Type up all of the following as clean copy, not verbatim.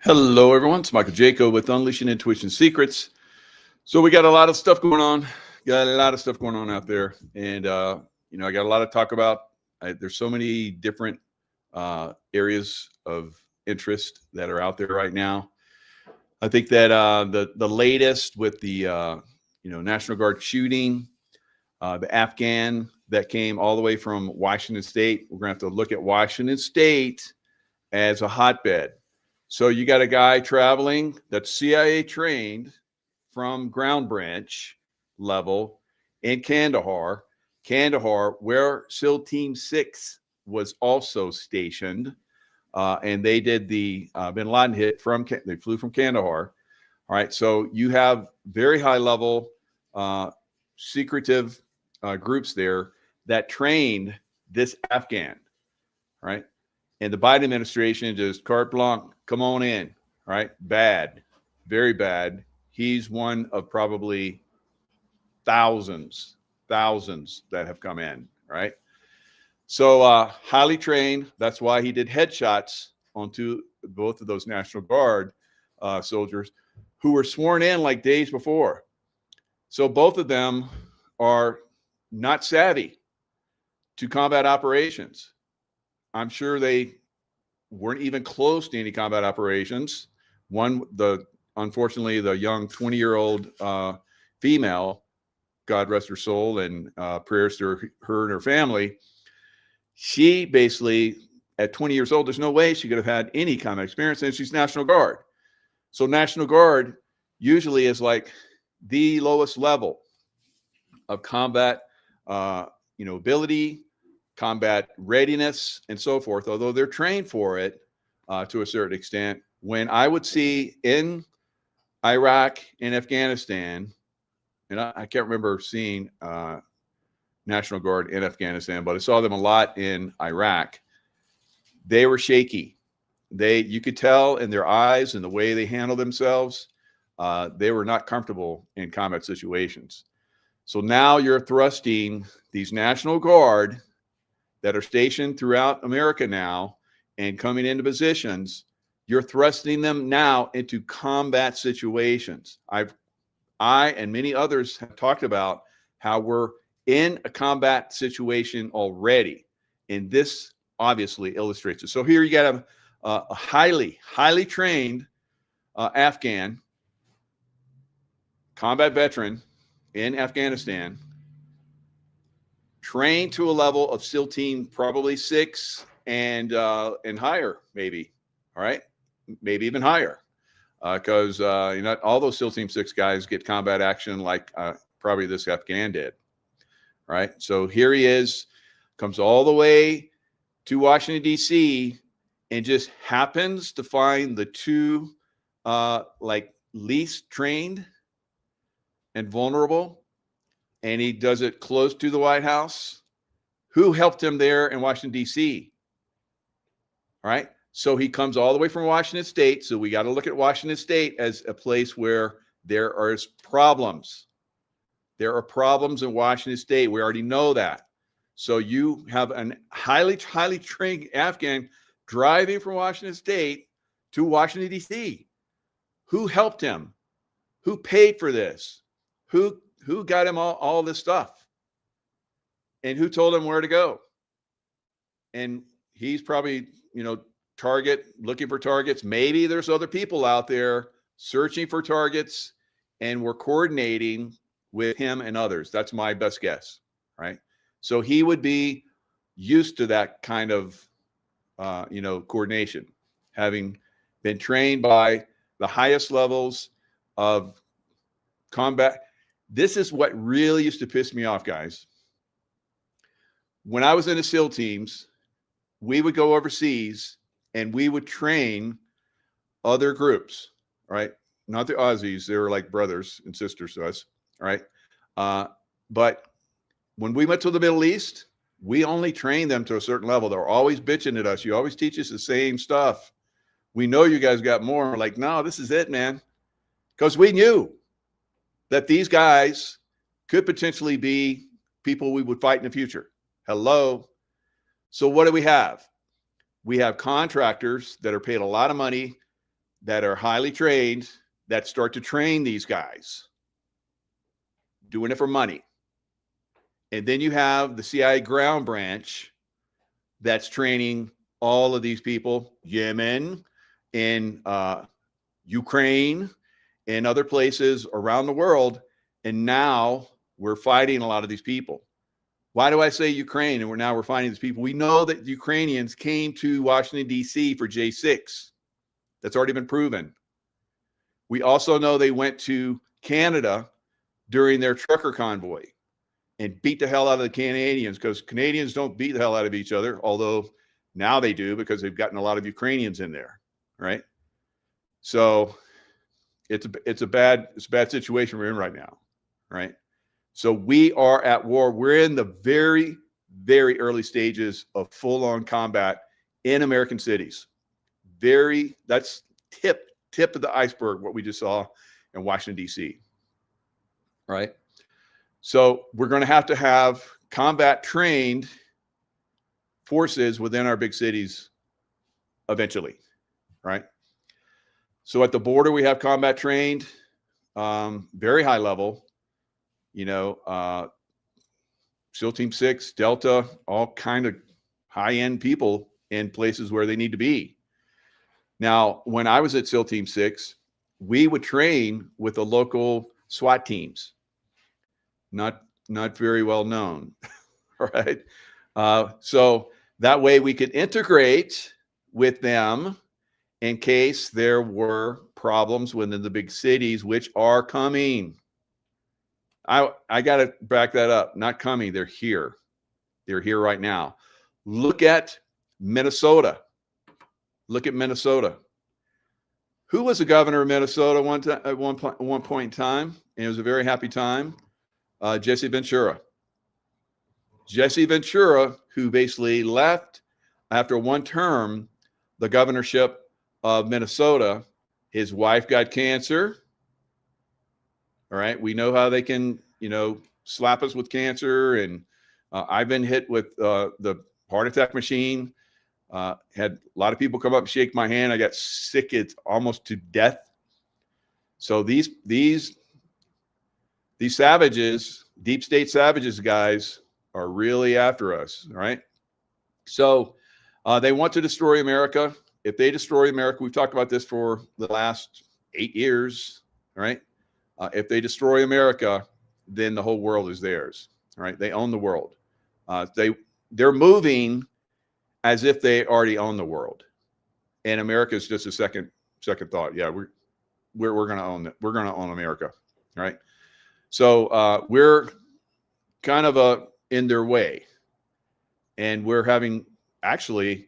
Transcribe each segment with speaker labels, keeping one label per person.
Speaker 1: Hello, everyone. It's Michael Jaco with Unleashing Intuition Secrets. So we got a lot of stuff going on. Got a lot of stuff going on out there, and I got a lot to talk about. There's so many different areas of interest that are out there right now. I think that the latest with the National Guard shooting, the Afghan that came all the way from Washington State. We're going to have to look at Washington State as a hotbed. So you got a guy traveling that's CIA trained from ground branch level in Kandahar, where SEAL Team 6 was also stationed. And they did the bin Laden hit they flew from Kandahar. All right. So you have very high level secretive groups there that trained this Afghan. Right. And the Biden administration just carte blanche, come on in, right? Bad, very bad. He's one of probably thousands that have come in, right? So highly trained. That's why he did headshots onto both of those National Guard soldiers who were sworn in like days before. So both of them are not savvy to combat operations. I'm sure they weren't even close to any combat operations. Unfortunately, the young 20-year-old female, God rest her soul, and prayers to her and her family. She basically, at 20 years old, there's no way she could have had any combat experience, and she's National Guard. So National Guard usually is like the lowest level of combat, ability, combat readiness, and so forth, although they're trained for it to a certain extent. When I would see in Iraq and Afghanistan, and I can't remember seeing National Guard in Afghanistan, but I saw them a lot in Iraq, they were shaky. You could tell in their eyes and the way they handle themselves, they were not comfortable in combat situations. So now you're thrusting these National Guard that are stationed throughout America now and coming into positions, you're thrusting them now into combat situations. I and many others have talked about how we're in a combat situation already. And this obviously illustrates it. So here you got a highly trained Afghan combat veteran in Afghanistan, trained to a level of SEAL Team probably 6 and higher, maybe. All right, maybe even higher, because not all those SEAL Team 6 guys get combat action like probably this Afghan did. All right, so here he is, comes all the way to Washington D.C. and just happens to find the two least trained and vulnerable. And he does it close to the White House. Who helped him there in Washington, D.C.? All right. So he comes all the way from Washington State. So we got to look at Washington State as a place where there are problems. There are problems in Washington State. We already know that. So you have a highly trained Afghan driving from Washington State to Washington, D.C. Who helped him? Who paid for this? Who got him all this stuff? And who told him where to go? And he's probably, looking for targets. Maybe there's other people out there searching for targets, and we're coordinating with him and others. That's my best guess, right? So he would be used to that kind of, coordination, having been trained by the highest levels of combat. This is what really used to piss me off, guys. When I was in the SEAL teams, we would go overseas and we would train other groups, right? Not the Aussies. They were like brothers and sisters to us, right? But when we went to the Middle East, we only trained them to a certain level. They're always bitching at us. You always teach us the same stuff. We know you guys got more. We're like, no, this is it, man. Because we knew that these guys could potentially be people we would fight in the future. Hello. So what do we have? We have contractors that are paid a lot of money that are highly trained that start to train these guys, doing it for money. And then you have the CIA ground branch that's training all of these people, Yemen, in Ukraine, and other places around the world. And now we're fighting a lot of these people. Why do I say Ukraine? And we're fighting these people. We know that the Ukrainians came to Washington, D.C. for J6. That's already been proven. We also know they went to Canada during their trucker convoy and beat the hell out of the Canadians, because Canadians don't beat the hell out of each other, although now they do because they've gotten a lot of Ukrainians in there, right? So it's a bad situation we're in right now, right? So we are at war. We're in the very, very early stages of full-on combat in American cities. That's tip of the iceberg, what we just saw in Washington, D.C., right? So we're going to have combat trained forces within our big cities eventually, right? So at the border, we have combat trained, very high level, SEAL Team 6, Delta, all kind of high-end people in places where they need to be. Now, when I was at SEAL Team 6, we would train with the local SWAT teams. Not very well known, right? So that way we could integrate with them in case there were problems within the big cities, which are coming. I got to back that up. Not coming. They're here. They're here right now. Look at Minnesota. Look at Minnesota. Who was the governor of Minnesota at one point in time? And it was a very happy time. Jesse Ventura. Jesse Ventura, who basically left after one term the governorship of Minnesota. His wife got cancer. All right. We know how they can, slap us with cancer. And I've been hit with the heart attack machine. Had a lot of people come up and shake my hand. I got sick. It's almost to death. So these savages, deep state savages, guys, are really after us, right? So they want to destroy America. If they destroy America, we've talked about this for the last 8 years, right? If they destroy America, then the whole world is theirs, right? They own the world. They're moving as if they already own the world, and America is just a second thought. Yeah, we're going to own it. We're going to own America, right? So we're kind of in their way, and we're having actually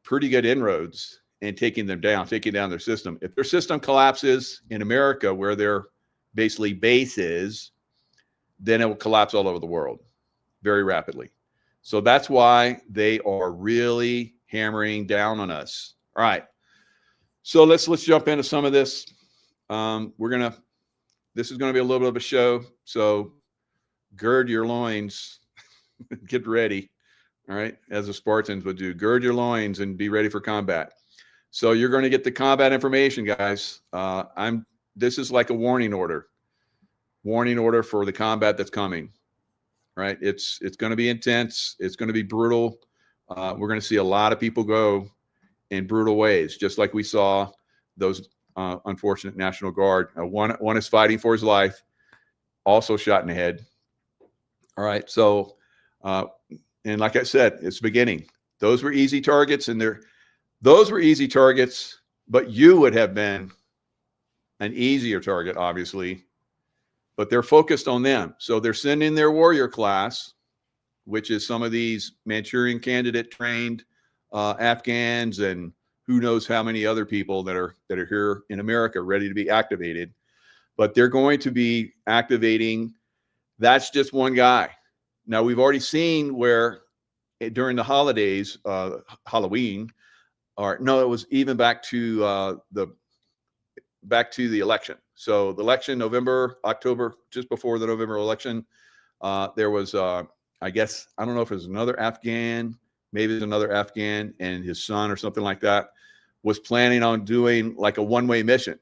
Speaker 1: pretty good inroads in taking down their system. If their system collapses in America, where their basically base is, then it will collapse all over the world very rapidly. So that's why they are really hammering down on us. All right. So let's jump into some of this. This is going to be a little bit of a show. So gird your loins, get ready. All right. As the Spartans would do, gird your loins and be ready for combat. So you're going to get the combat information, guys. This is like a warning order for the combat that's coming. Right. It's going to be intense. It's going to be brutal. We're going to see a lot of people go in brutal ways, just like we saw those unfortunate National Guard. One is fighting for his life, also shot in the head. All right. So, and like I said, it's the beginning. Those were easy targets, but you would have been an easier target, obviously. But they're focused on them. So they're sending their warrior class, which is some of these Manchurian candidate trained Afghans and who knows how many other people that are here in America ready to be activated. But they're going to be activating. That's just one guy. Now, we've already seen where during the holidays, Halloween, it was even back to the election. So the election, October, just before the November election, there was, I guess, I don't know if it was another Afghan, maybe there's another Afghan and his son or something like that. was planning on doing like a one-way mission.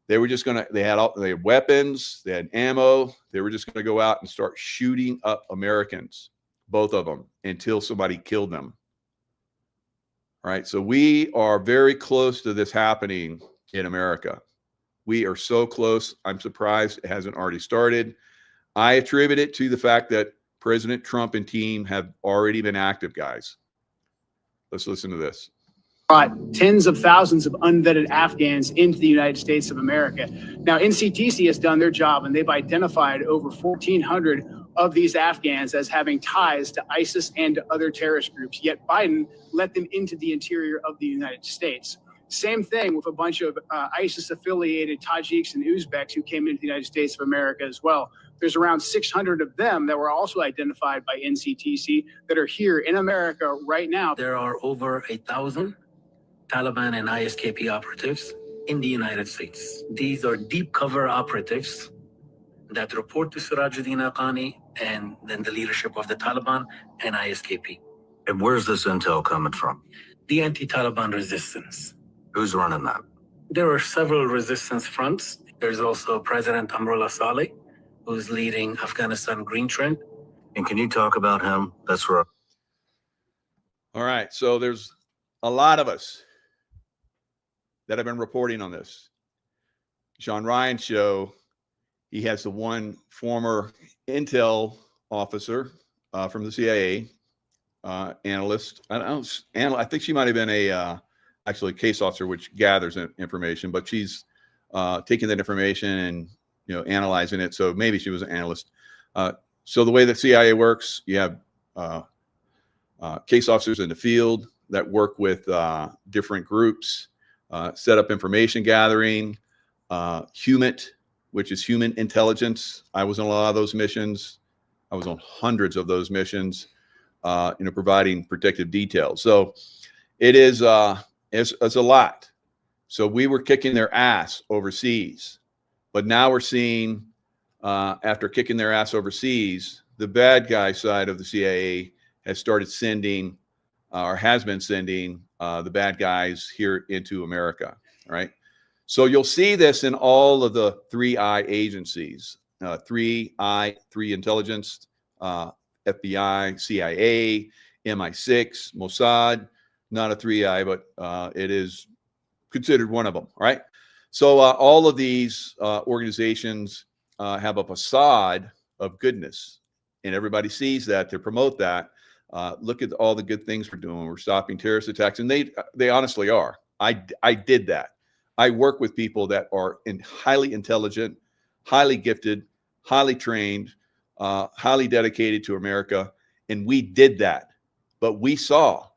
Speaker 1: They were just they had weapons, they had ammo. They were just going to go out and start shooting up Americans, both of them, until somebody killed them. All right. So we are very close to this happening in America. We are so close. I'm surprised it hasn't already started. I attribute it to the fact that President Trump and team have already been active, guys. Let's listen to this.
Speaker 2: Brought tens of thousands of unvetted Afghans into the United States of America. Now, NCTC has done their job, and they've identified over 1,400 of these Afghans as having ties to ISIS and to other terrorist groups. Yet Biden let them into the interior of the United States. Same thing with a bunch of ISIS-affiliated Tajiks and Uzbeks who came into the United States of America as well. There's around 600 of them that were also identified by NCTC that are here in America right now.
Speaker 3: There are over 1,000 Taliban and ISKP operatives in the United States. These are deep cover operatives that report to Sirajuddin Haqqani and then the leadership of the Taliban and ISKP.
Speaker 4: And where's this intel coming from?
Speaker 3: The anti-Taliban resistance.
Speaker 4: Who's running that?
Speaker 3: There are several resistance fronts. There's also President Amrullah Saleh, who's leading Afghanistan Green Trend.
Speaker 4: And can you talk about him? That's right.
Speaker 1: All right. So there's a lot of us that have been reporting on this. Sean Ryan's show, he has the one former intel officer from the CIA, analyst. I think she might have been a actually a case officer, which gathers information, but she's taking that information and analyzing it. So maybe she was an analyst. So the way that CIA works, you have case officers in the field that work with different groups, set up information gathering, HUMINT, which is human intelligence. I was on a lot of those missions. I was on hundreds of those missions, providing protective details. So it is it's a lot. So we were kicking their ass overseas, but now we're seeing after kicking their ass overseas, the bad guy side of the CIA has started sending or has been sending the bad guys here into America, right? So you'll see this in all of the 3I agencies, 3I, 3 intelligence, FBI, CIA, MI6, Mossad, not a 3I, but it is considered one of them, right? So all of these organizations have a facade of goodness, and everybody sees that, to promote that. Look at all the good things we're doing. We're stopping terrorist attacks, and they honestly are. I did that. I work with people that are highly intelligent, highly gifted, highly trained, highly dedicated to America, and we did that. But we saw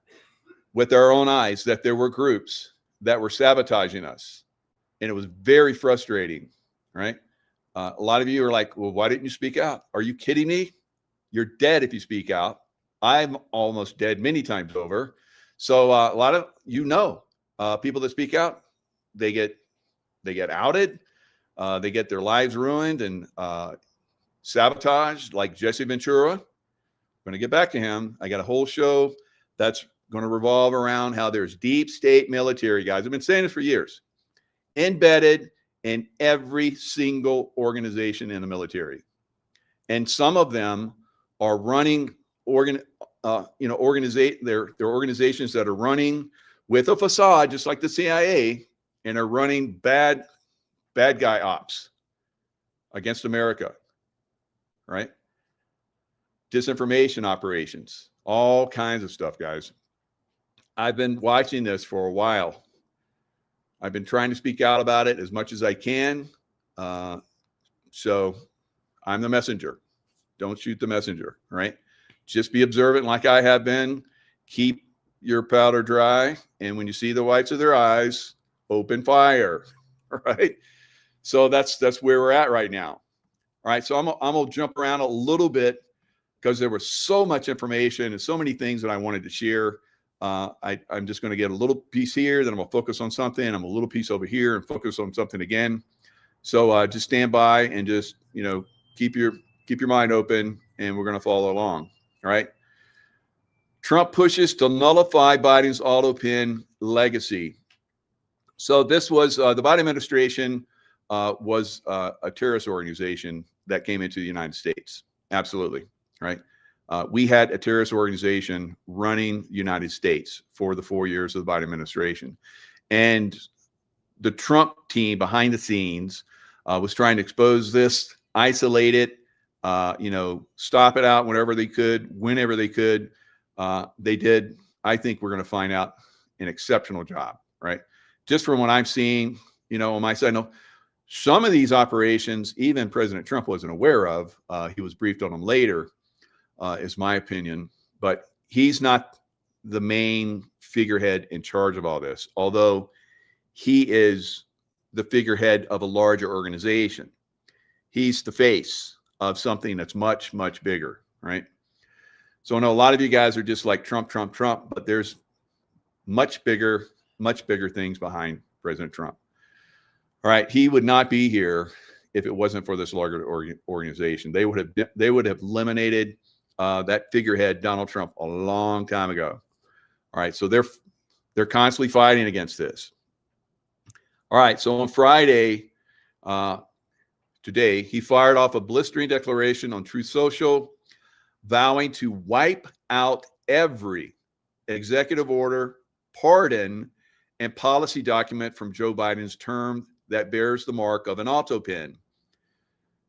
Speaker 1: with our own eyes that there were groups that were sabotaging us, and it was very frustrating, right? A lot of you are like, well, why didn't you speak out? Are you kidding me? You're dead if you speak out. I'm almost dead many times over. So a lot of people that speak out, they get outed, they get their lives ruined and sabotaged, like Jesse Ventura. I'm going to get back to him. I got a whole show that's going to revolve around how there's deep state military guys. I've been saying this for years, embedded in every single organization in the military, and some of them are running they're organizations that are running with a facade, just like the CIA, and are running bad guy ops against America, right? Disinformation operations, all kinds of stuff, guys. I've been watching this for a while. I've been trying to speak out about it as much as I can. So I'm the messenger. Don't shoot the messenger, right? Just be observant like I have been. Keep your powder dry. And when you see the whites of their eyes, open fire, right? So that's where we're at right now. All right, so I'm going to jump around a little bit because there was so much information and so many things that I wanted to share. I'm just going to get a little piece here, then I'm going to focus on something. I'm a little piece over here and focus on something again. So just stand by and just, keep your mind open, and we're going to follow along. All right. Trump pushes to nullify Biden's auto pin legacy. So this was the Biden administration was a terrorist organization that came into the United States. Absolutely, right? We had a terrorist organization running the United States for the 4 years of the Biden administration. And the Trump team behind the scenes was trying to expose this, isolate it, stop it out whenever they could, whenever they could. They did, I think we're going to find out, an exceptional job, right? Just from what I'm seeing, on my side, some of these operations, even President Trump wasn't aware of. He was briefed on them later, is my opinion. But he's not the main figurehead in charge of all this, although he is the figurehead of a larger organization. He's the face of something that's much, much bigger, right? So I know a lot of you guys are just like Trump, Trump, Trump, but there's much bigger things behind President Trump. All right, he would not be here if it wasn't for this larger organization. They would have eliminated that figurehead, Donald Trump, a long time ago. All right, so they're constantly fighting against this. All right, so on Friday, today, he fired off a blistering declaration on Truth Social, vowing to wipe out every executive order, pardon, and policy document from Joe Biden's term that bears the mark of an auto pen.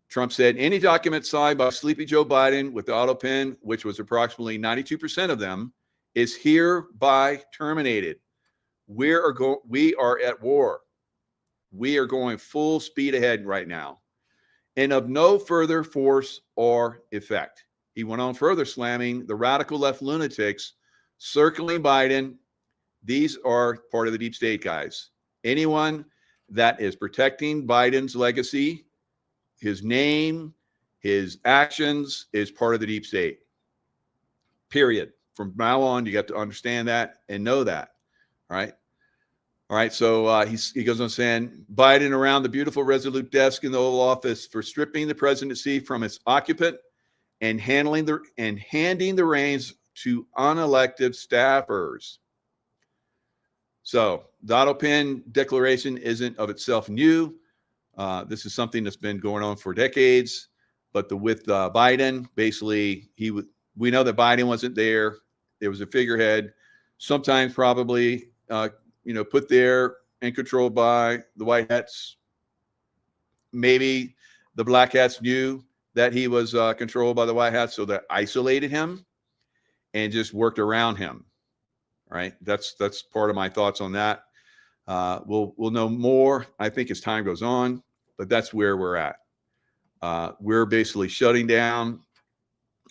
Speaker 1: Trump said any document signed by Sleepy Joe Biden with the auto pen, which was approximately 92% of them, is hereby terminated. We are at war. We are going full speed ahead right now, and of no further force or effect. He went on further, slamming the radical left lunatics circling Biden. These are part of the deep state, guys. Anyone that is protecting Biden's legacy, his name, his actions, is part of the deep state. Period. From now on, you got to understand that and know that. All right. All right. So he goes on saying, Biden around the beautiful resolute desk in the Oval Office for stripping the presidency from its occupant and handing the reins to unelected staffers. So the auto pen declaration isn't of itself new. This is something that's been going on for decades. But with Biden, basically, we know that Biden wasn't there. There was a figurehead, sometimes probably put there and controlled by the white hats. Maybe the black hats knew that he was controlled by the white hats, so that isolated him and just worked around him. Right? That's part of my thoughts on that. We'll know more, I think, as time goes on, but that's where we're at. We're basically shutting down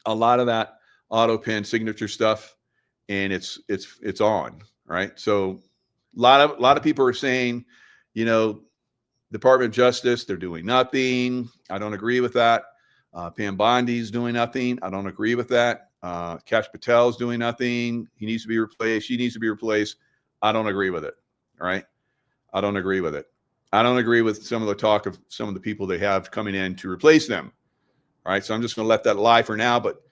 Speaker 1: a lot of that auto pen signature stuff, and it's on, right? So a lot of people are saying, Department of Justice, they're doing nothing. I don't agree with that. Pam Bondi's doing nothing. I don't agree with that. Kash Patel's doing nothing. He needs to be replaced. She needs to be replaced. I don't agree with it. All right. I don't agree with it. I don't agree with some of the talk of some of the people they have coming in to replace them. All right. So I'm just going to let that lie for now. But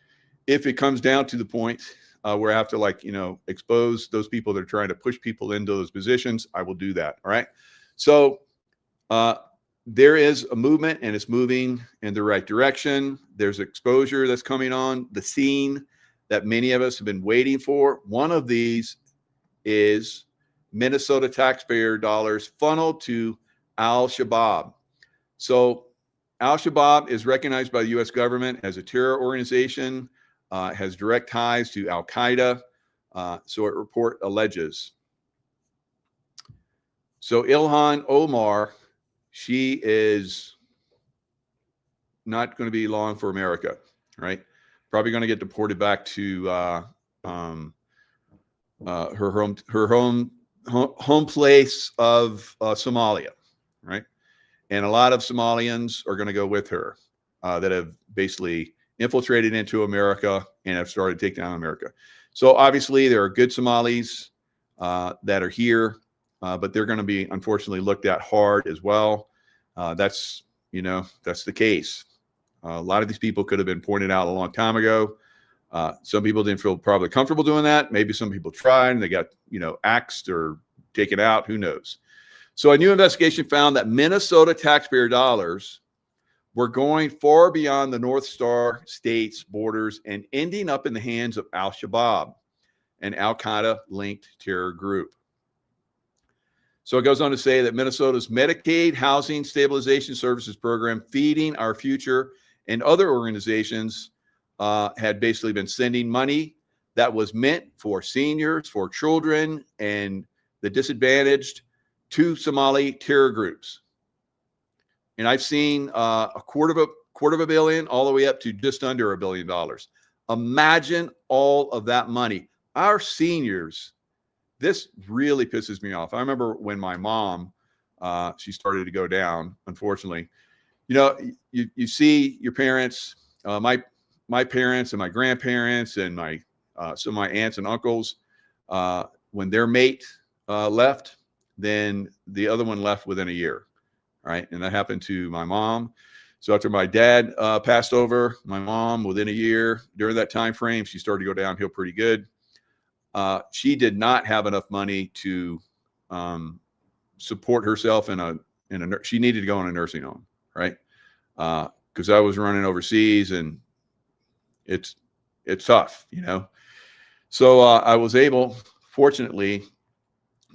Speaker 1: if it comes down to the point where I have to expose those people that are trying to push people into those positions, I will do that. All right. So there is a movement, and it's moving in the right direction. There's exposure that's coming on the scene that many of us have been waiting for. One of these is Minnesota taxpayer dollars funneled to Al-Shabaab. So Al-Shabaab is recognized by the U.S. government as a terror organization, has direct ties to Al-Qaeda, so it report alleges. So Ilhan Omar, she is not going to be long for America, right? Probably going to get deported back to her home place of Somalia, right? And a lot of Somalians are going to go with her that have basically infiltrated into America and have started to take down America. So obviously there are good Somalis that are here, but they're going to be unfortunately looked at hard as well. That's the case. A lot of these people could have been pointed out a long time ago. Some people didn't feel probably comfortable doing that. Maybe some people tried and they got, axed or taken out. Who knows? So a new investigation found that Minnesota taxpayer dollars were going far beyond the North Star states' borders and ending up in the hands of Al-Shabaab, an Al-Qaeda linked terror group. So it goes on to say that Minnesota's Medicaid Housing Stabilization Services program, Feeding Our Future, and other organizations had basically been sending money that was meant for seniors, for children, and the disadvantaged to Somali terror groups. And I've seen a quarter of a billion all the way up to just under $1 billion. Imagine all of that money. Our seniors, this really pisses me off. I remember when my mom, she started to go down, unfortunately. You know, you see your parents, my parents and my grandparents and some of my aunts and uncles, when their mate left, then the other one left within a year, right? And that happened to my mom. So after my dad passed over, my mom, within a year, during that time frame, she started to go downhill pretty good. She did not have enough money to support herself she needed to go in a nursing home, right? Because I was running overseas, and it's tough, you know. So I was able, fortunately,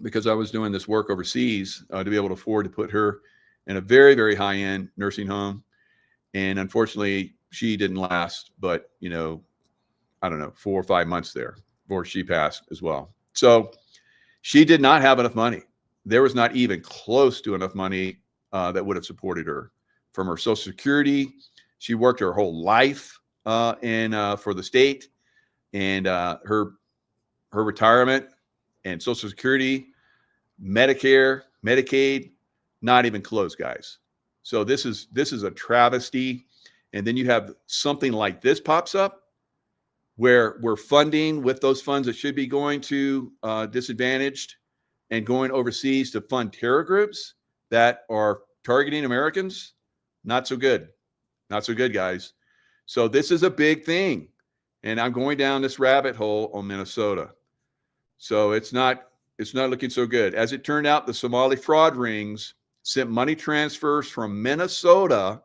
Speaker 1: because I was doing this work overseas, to be able to afford to put her in a very, very high-end nursing home. And unfortunately, she didn't last, but, you know, I don't know, 4 or 5 months there before she passed as well. So she did not have enough money. There was not even close to enough money that would have supported her. From her Social Security, she worked her whole life for the state, and her retirement and Social Security, Medicare, Medicaid, not even close, guys. So this is a travesty. And then you have something like this pops up, where we're funding with those funds that should be going to disadvantaged and going overseas to fund terror groups that are targeting Americans. Not so good. Not so good, guys. So this is a big thing. And I'm going down this rabbit hole on Minnesota. So it's not looking so good. As it turned out, the Somali fraud rings sent money transfers from Minnesota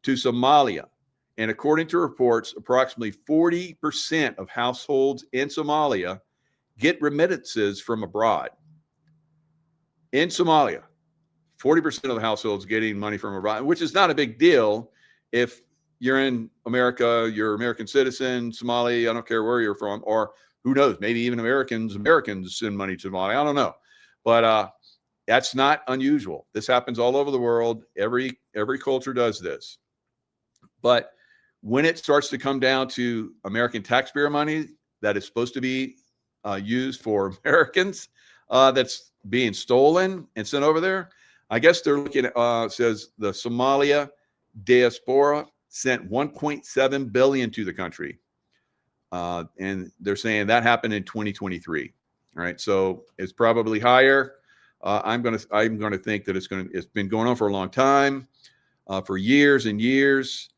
Speaker 1: to Somalia. And according to reports, approximately 40% of households in Somalia get remittances from abroad. In Somalia, 40% of the households getting money from abroad, which is not a big deal if you're in America, you're an American citizen, Somali, I don't care where you're from, or who knows, maybe even Americans send money to Somalia. I don't know. But that's not unusual. This happens all over the world. Every culture does this. But when it starts to come down to American taxpayer money that is supposed to be used for Americans, that's being stolen and sent over there, I guess they're looking at, says the Somalia diaspora sent $1.7 billion to the country. And they're saying that happened in 2023. All right. So it's probably higher. I'm going to think that it's been going on for a long time, for years and years.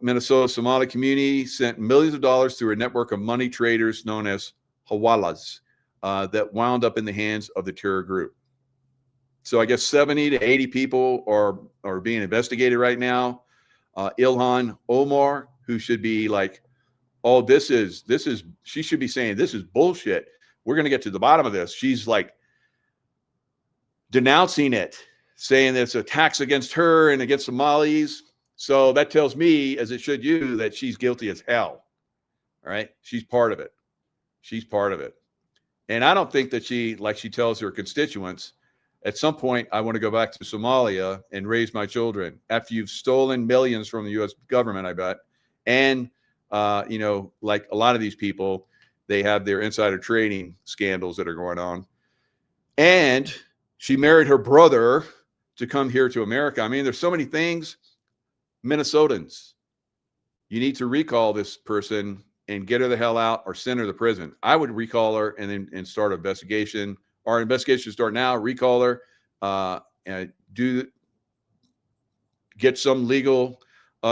Speaker 1: Minnesota Somali community sent millions of dollars through a network of money traders known as hawalas that wound up in the hands of the terror group. So I guess 70 to 80 people are being investigated right now. Ilhan Omar, who should be like, oh, this is, she should be saying, this is bullshit. We're going to get to the bottom of this. She's like denouncing it, saying that it's attacks against her and against Somalis. So that tells me, as it should you, that she's guilty as hell. All right. She's part of it. She's part of it. And I don't think that she tells her constituents, at some point, I want to go back to Somalia and raise my children after you've stolen millions from the U.S. government, I bet. And, like a lot of these people, they have their insider trading scandals that are going on. And she married her brother to come here to America. I mean, there's so many things. Minnesotans, you need to recall this person and get her the hell out or send her to prison. I would recall her and start an investigation. Our investigation start now. Recall her, and get some legal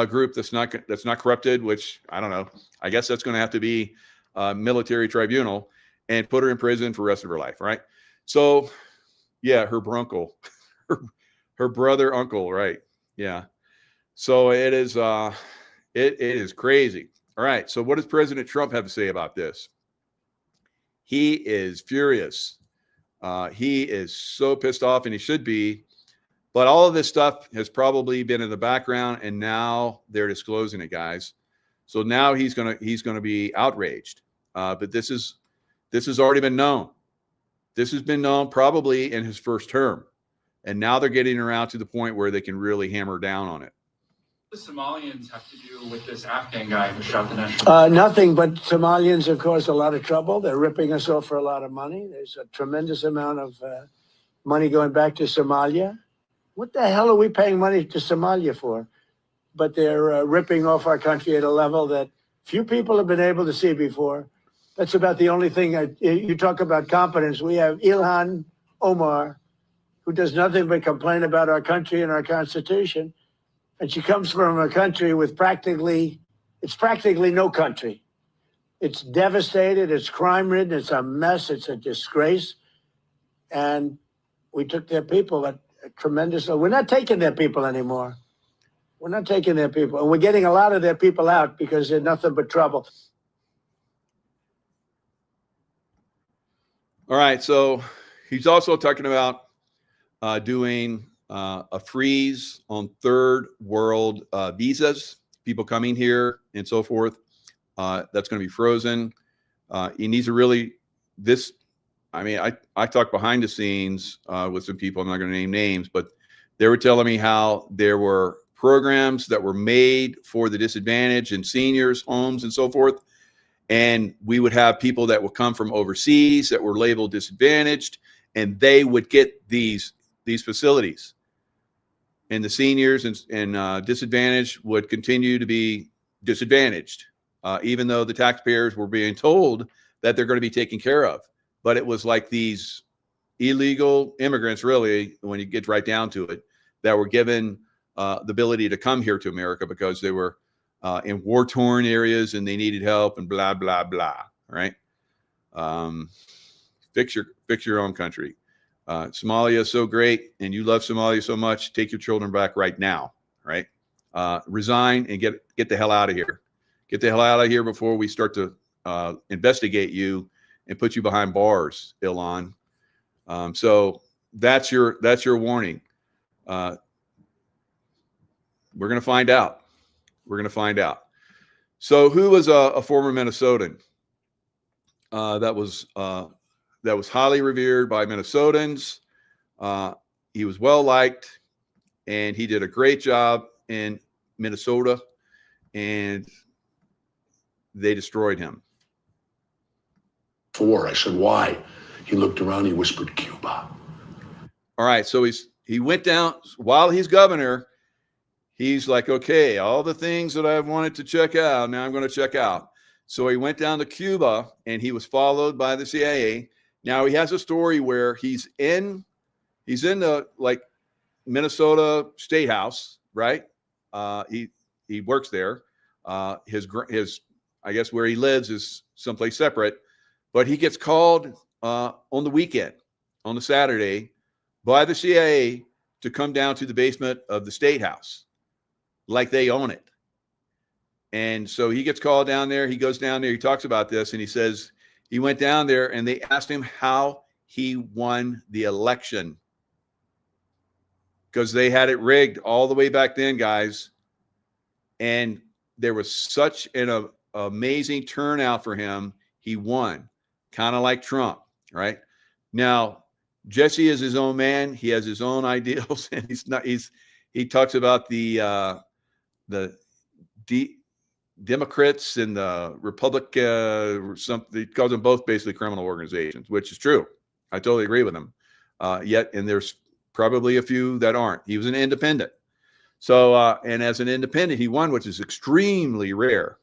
Speaker 1: group that's not corrupted. Which I don't know. I guess that's going to have to be a military tribunal, and put her in prison for the rest of her life. Right. So, Yeah, her brunkle, her brother uncle, right? Yeah. So it is it is crazy. All right. So what does President Trump have to say about this? He is furious. He is so pissed off, and he should be. But all of this stuff has probably been in the background, and now they're disclosing it, guys. So now he's gonna be outraged. But this has already been known. This has been known probably in his first term, and now they're getting around to the point where they can really hammer down on it.
Speaker 5: What do the Somalians have to do with this Afghan guy who shot the national?
Speaker 6: Nothing, but Somalians have caused a lot of trouble. They're ripping us off for a lot of money. There's a tremendous amount of money going back to Somalia. What the hell are we paying money to Somalia for? But they're ripping off our country at a level that few people have been able to see before. That's about the only thing. You talk about competence. We have Ilhan Omar, who does nothing but complain about our country and our Constitution. And she comes from a country with practically no country. It's devastated. It's crime-ridden. It's a mess. It's a disgrace. And we took their people at a tremendous. We're not taking their people anymore. We're not taking their people. And we're getting a lot of their people out because they're nothing but trouble.
Speaker 1: All right. So he's also talking about doing a freeze on third world visas, people coming here and so forth. That's going to be frozen. He needs to really I talked behind the scenes with some people. I'm not going to name names, but they were telling me how there were programs that were made for the disadvantaged and seniors homes and so forth. And we would have people that would come from overseas that were labeled disadvantaged, and they would get these facilities. And the seniors and disadvantaged would continue to be disadvantaged, even though the taxpayers were being told that they're going to be taken care of. But it was like these illegal immigrants, really, when you get right down to it, that were given the ability to come here to America because they were in war-torn areas and they needed help and blah, blah, blah, right? Fix your own country. Somalia is so great, and you love Somalia so much. Take your children back right now, right? Resign and get the hell out of here. Get the hell out of here before we start to investigate you and put you behind bars, Ilhan. So that's your warning. We're going to find out. We're going to find out. So who was a former Minnesotan that was highly revered by Minnesotans? He was well liked, and he did a great job in Minnesota, and they destroyed him.
Speaker 7: I said, why? He looked around, he whispered, Cuba.
Speaker 1: All right, so he went down while he's governor. He's like, okay, all the things that I wanted to check out, now I'm going to check out. So he went down to Cuba, and he was followed by the CIA. Now he has a story where he's in the like Minnesota State House, right? He works there. His I guess where he lives is someplace separate, but he gets called on the weekend, on the Saturday, by the CIA to come down to the basement of the State House, like they own it. And so he gets called down there. He goes down there. He talks about this, and he says he went down there, and they asked him how he won the election, because they had it rigged all the way back then, guys. And there was such an amazing turnout for him. He won, kind of like Trump, right? Now, Jesse is his own man. He has his own ideals, and he talks about the Democrats and the Republic, he calls them both basically criminal organizations, which is true. I totally agree with him. And there's probably a few that aren't. He was an independent. So, and as an independent, he won, which is extremely rare,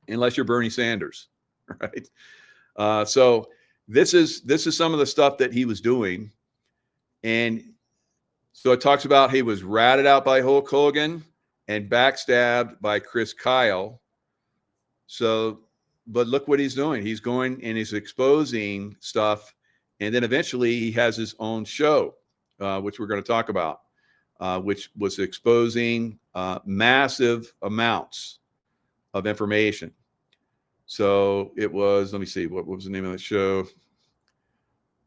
Speaker 1: unless you're Bernie Sanders, right? So this is some of the stuff that he was doing. And so it talks about he was ratted out by Hulk Hogan and backstabbed by Chris Kyle. So, but look what he's doing. He's going and he's exposing stuff And then eventually he has his own show, which we're going to talk about, which was exposing massive amounts of information. So it was, let me see, what was the name of the show?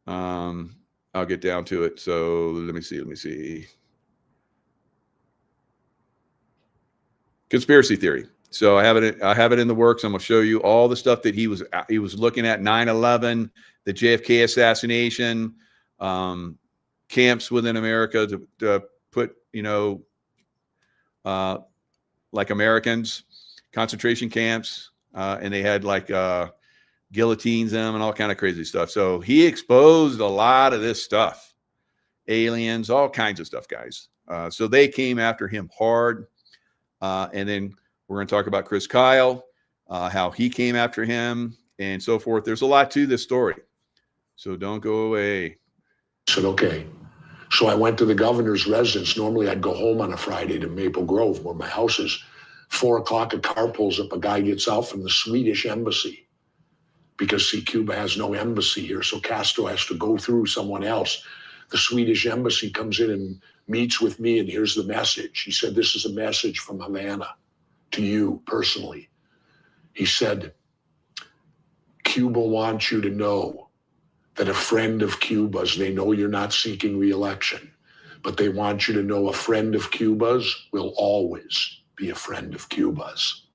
Speaker 1: I'll get down to it. So let me see. Conspiracy theory. So I have it in the works. I'm going to show you all the stuff that he was looking at: 9/11, the JFK assassination, camps within America to put, like Americans, concentration camps, and they had like guillotines them and all kind of crazy stuff. So he exposed a lot of this stuff, aliens, all kinds of stuff, guys. So they came after him hard. And then we're going to talk about Chris Kyle, how he came after him and so forth. There's a lot to this story. So don't go away.
Speaker 7: I said, okay. So I went to the governor's residence. Normally I'd go home on a Friday to Maple Grove, where my house is. 4 o'clock, a car pulls up. A guy gets out from the Swedish embassy because, see, Cuba has no embassy here. So Castro has to go through someone else. The Swedish embassy comes in and meets with me, and here's the message. He said, this is a message from Havana to you personally. He said, Cuba wants you to know that a friend of Cuba's, they know you're not seeking re-election, but they want you to know a friend of Cuba's will always be a friend of Cuba's.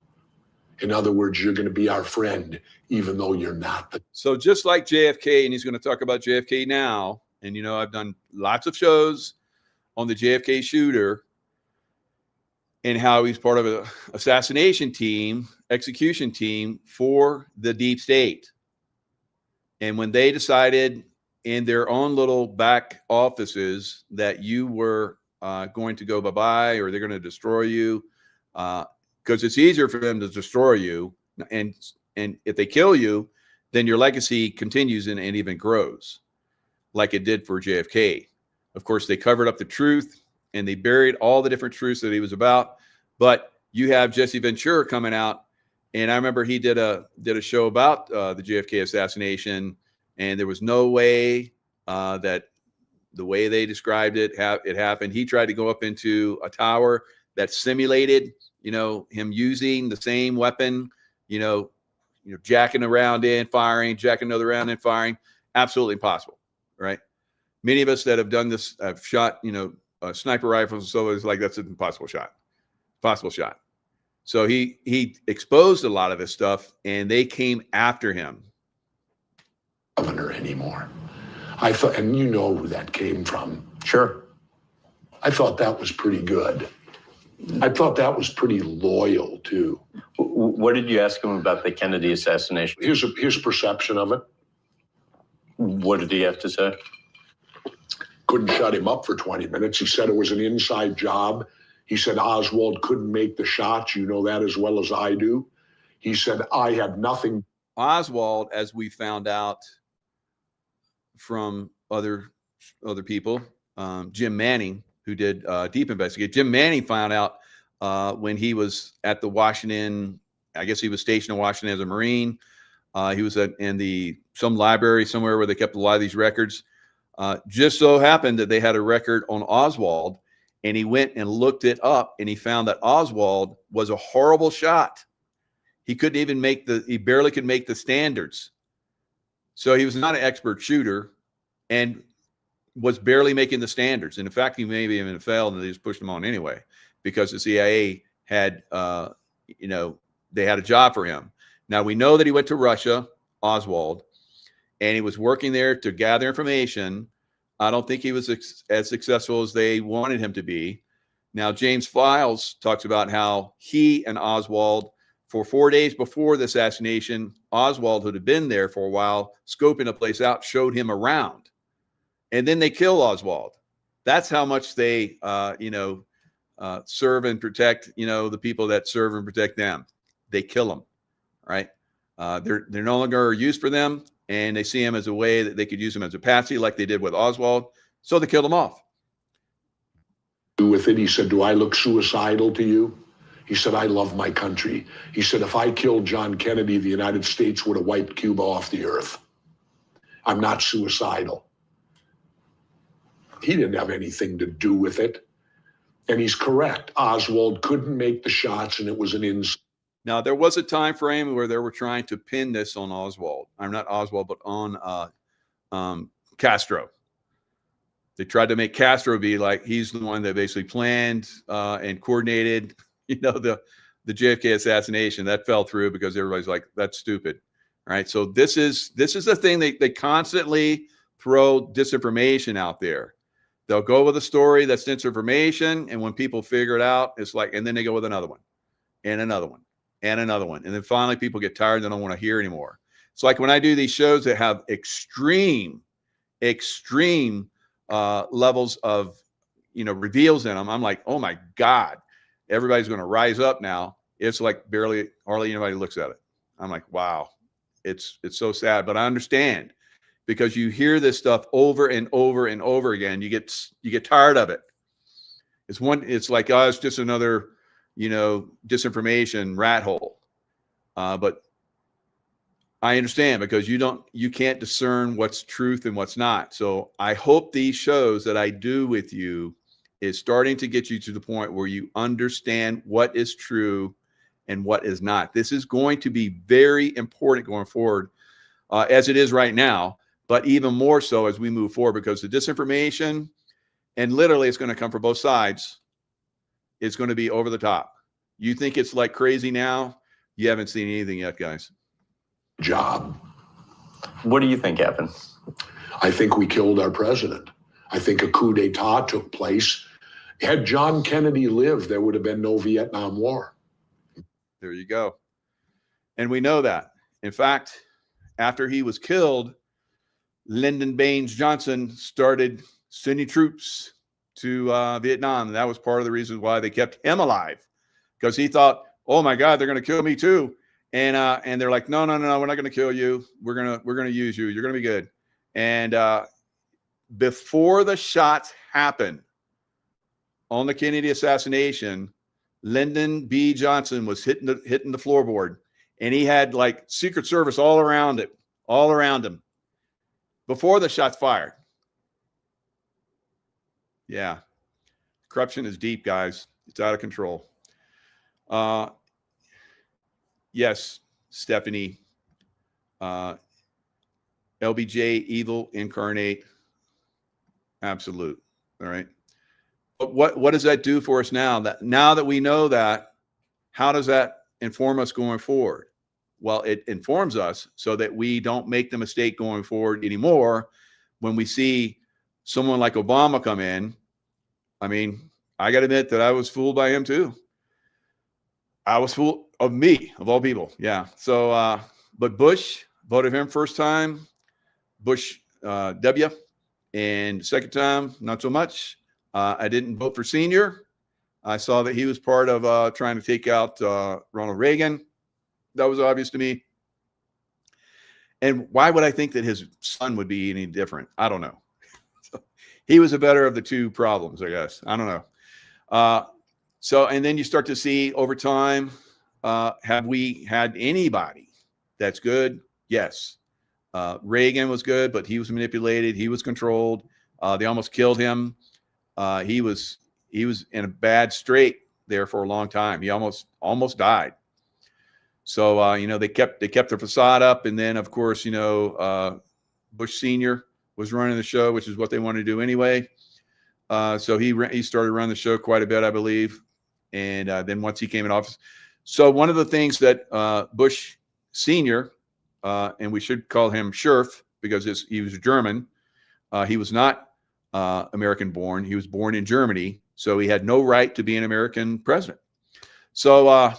Speaker 7: In other words, you're going to be our friend, even though you're not.
Speaker 1: So just like JFK, and he's going to talk about JFK now, and I've done lots of shows on the JFK shooter and how he's part of an assassination team, execution team for the deep state. And when they decided in their own little back offices that you were going to go bye-bye, or they're going to destroy you, because it's easier for them to destroy you. And if they kill you, then your legacy continues and even grows like it did for JFK. Of course, they covered up the truth and they buried all the different truths that he was about. But you have Jesse Ventura coming out, and I remember he did a show about the JFK assassination, and there was no way that the way they described it happened. He tried to go up into a tower that simulated, him using the same weapon, jacking around in, firing, jacking another round and firing. Absolutely impossible, right? Many of us that have done this have shot, sniper rifles and so it's like, that's an impossible shot. Possible shot. So he exposed a lot of this stuff, and they came after him.
Speaker 7: Governor anymore. I thought, and you know who that came from.
Speaker 8: Sure.
Speaker 7: I thought that was pretty good. I thought that was pretty loyal too.
Speaker 8: What did you ask him about the Kennedy assassination?
Speaker 7: His perception of it.
Speaker 8: What did he have to say?
Speaker 7: Couldn't shut him up for 20 minutes. He said it was an inside job. He said Oswald couldn't make the shots. You know that as well as I do. He said, I had nothing.
Speaker 1: Oswald, as we found out from other people, Jim Manning, who did deep investigate. Jim Manning found out when he was at the Washington, I guess he was stationed in Washington as a Marine. He was in some library somewhere where they kept a lot of these records. Just so happened that they had a record on Oswald, and he went and looked it up, and he found that Oswald was a horrible shot. He couldn't even he barely could make the standards. So he was not an expert shooter and was barely making the standards. And in fact, he maybe even failed, and they just pushed him on anyway, because the CIA had, they had a job for him. Now we know that he went to Russia, Oswald, and he was working there to gather information. I don't think he was as successful as they wanted him to be. Now, James Files talks about how he and Oswald, for 4 days before the assassination, Oswald, who had been there for a while, scoping a place out, showed him around. And then they kill Oswald. That's how much they, serve and protect, the people that serve and protect them. They kill them, right? They're no longer used for them, and they see him as a way that they could use him as a patsy, like they did with Oswald. So they killed him off.
Speaker 7: With it, he said, do I look suicidal to you? He said, I love my country. He said, if I killed John Kennedy, the United States would have wiped Cuba off the earth. I'm not suicidal. He didn't have anything to do with it. And he's correct. Oswald couldn't make the shots, and it was an
Speaker 1: Now, there was a time frame where they were trying to pin this on Oswald. I'm not Oswald, but on Castro. They tried to make Castro be like he's the one that basically planned and coordinated, the JFK assassination. That fell through because everybody's like, that's stupid. All right. So this is the thing. They constantly throw disinformation out there. They'll go with a story that's disinformation, and when people figure it out, it's like, and then they go with another one, and another one, and another one, and then finally people get tired and they don't want to hear anymore. It's like when I do these shows that have extreme levels of reveals in them, I'm like, oh my God, everybody's going to rise up now. It's like hardly anybody looks at it. I'm like, wow, it's so sad, but I understand. Because you hear this stuff over and over and over again, you get tired of it. It's like, oh, it's just another, disinformation rat hole. But I understand because you can't discern what's truth and what's not. So I hope these shows that I do with you is starting to get you to the point where you understand what is true and what is not. This is going to be very important going forward, as it is right now. But even more so as we move forward, because the disinformation, and literally it's going to come from both sides, it's going to be over the top. You think it's like crazy now? You haven't seen anything yet, guys.
Speaker 7: Job.
Speaker 8: What do you think happened?
Speaker 7: I think we killed our president. I think a coup d'etat took place. Had John Kennedy lived, there would have been no Vietnam War.
Speaker 1: There you go. And we know that. In fact, after he was killed, Lyndon Baines Johnson started sending troops to Vietnam. And that was part of the reason why they kept him alive, because he thought, oh my God, they're going to kill me too. And they're like, no, we're not going to kill you. We're going to use you. You're going to be good. And before the shots happened on the Kennedy assassination, Lyndon B. Johnson was hitting the floorboard, and he had like Secret Service all around him. Before the shots fired. Yeah. Corruption is deep, guys. It's out of control. Yes, Stephanie. LBJ, evil incarnate. Absolute. All right. But what does that do for us now? Now that we know that, how does that inform us going forward? Well, it informs us so that we don't make the mistake going forward anymore. When we see someone like Obama come in, I mean, I got to admit that I was fooled by him too. I was fooled of me, of all people. Yeah. So, but Bush, voted him first time, Bush W, and second time, not so much. I didn't vote for Senior. I saw that he was part of trying to take out Ronald Reagan. That was obvious to me. And why would I think that his son would be any different? I don't know. So he was the better of the two problems, I guess. I don't know. And then you start to see over time, have we had anybody that's good? Yes. Reagan was good, but he was manipulated. He was controlled. They almost killed him. He was in a bad strait there for a long time. He almost died. So, they kept the facade up. And then, of course, Bush Senior was running the show, which is what they wanted to do anyway. So he started running the show quite a bit, I believe. And then once he came in office. So one of the things that Bush Senior, and we should call him Scherf because he was German. He was not American born. He was born in Germany. So he had no right to be an American president. So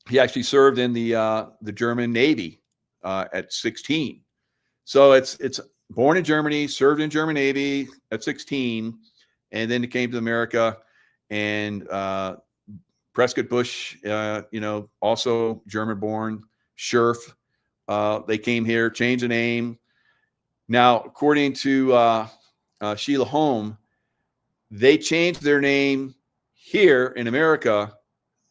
Speaker 1: he actually served in the German Navy at 16. So it's born in Germany, served in German Navy at 16, and then he came to America. And Prescott Bush, also German born, Scherf. They came here, changed the name. Now, according to Sheila Holm, they changed their name here in America,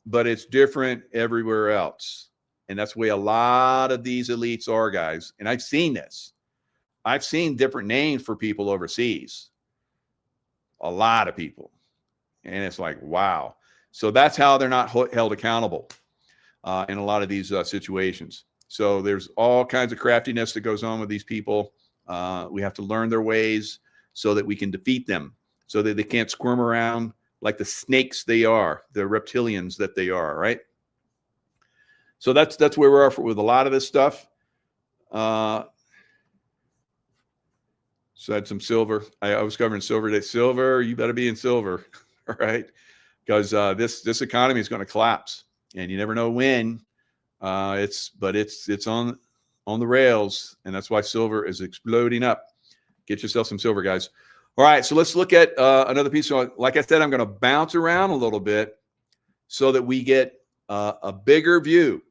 Speaker 1: but it's different everywhere else. And that's the way a lot of these elites are, guys. And I've seen this. I've seen different names for people overseas, a lot of people. And it's like, wow. So that's how they're not held accountable in a lot of these situations. So there's all kinds of craftiness that goes on with these people. We have to learn their ways so that we can defeat them, so that they can't squirm around like the snakes they are, the reptilians that they are, right? So that's where we're at with a lot of this stuff. So I had some silver. I was covering silver today. Silver, you better be in silver, all right? Because this economy is going to collapse, and you never know when. It's on the rails, and that's why silver is exploding up. Get yourself some silver, guys. All right, so let's look at another piece. So, like I said, I'm going to bounce around a little bit so that we get a bigger view.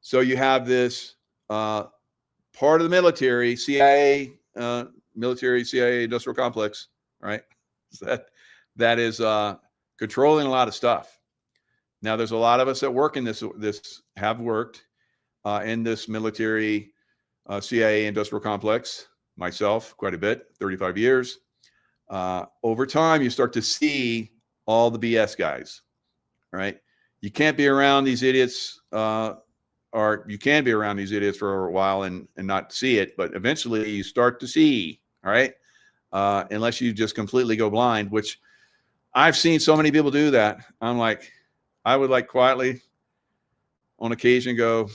Speaker 1: So you have this part of the military, CIA industrial complex, right? That is controlling a lot of stuff. Now, there's a lot of us that work in this have worked in this military CIA industrial complex. Myself, quite a bit, 35 years. Over time, you start to see all the BS guys, right? You can't be around these idiots, or you can be around these idiots for a while and not see it, but eventually you start to see, all right? Unless you just completely go blind, which I've seen so many people do that. I'm like, I would like quietly on occasion go,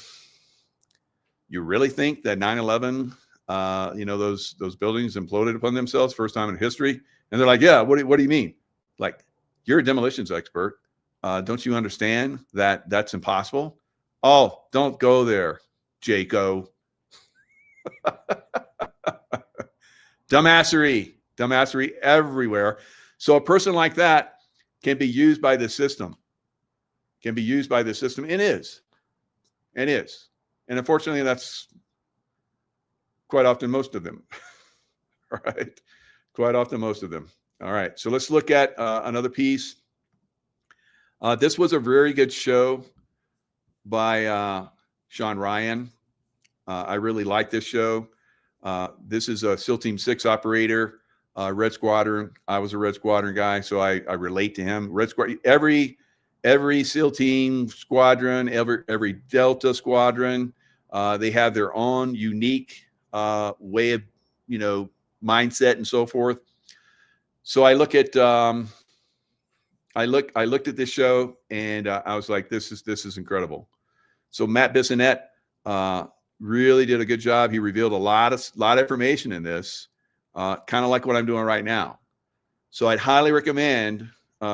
Speaker 1: you really think that 9/11, those buildings imploded upon themselves first time in history? And they're like, yeah, what do you mean? Like, you're a demolitions expert. Don't you understand that that's impossible? Oh, don't go there, Jaco. Dumbassery everywhere. So a person like that can be used by the system. And is. And unfortunately, that's quite often most of them. All right. Quite often most of them. All right. So let's look at another piece. This was a very good show by Sean Ryan. I really like this show. This is a SEAL Team 6 operator, Red Squadron. I was a Red Squadron guy, so I relate to him. Red Squadron, every SEAL Team squadron, every Delta squadron, they have their own unique way of, mindset and so forth. So I look at I looked at this show and I was like, this is incredible. So Matt Bissonette really did a good job. He revealed a lot of information in this, kind of like what I'm doing right now. So I'd highly recommend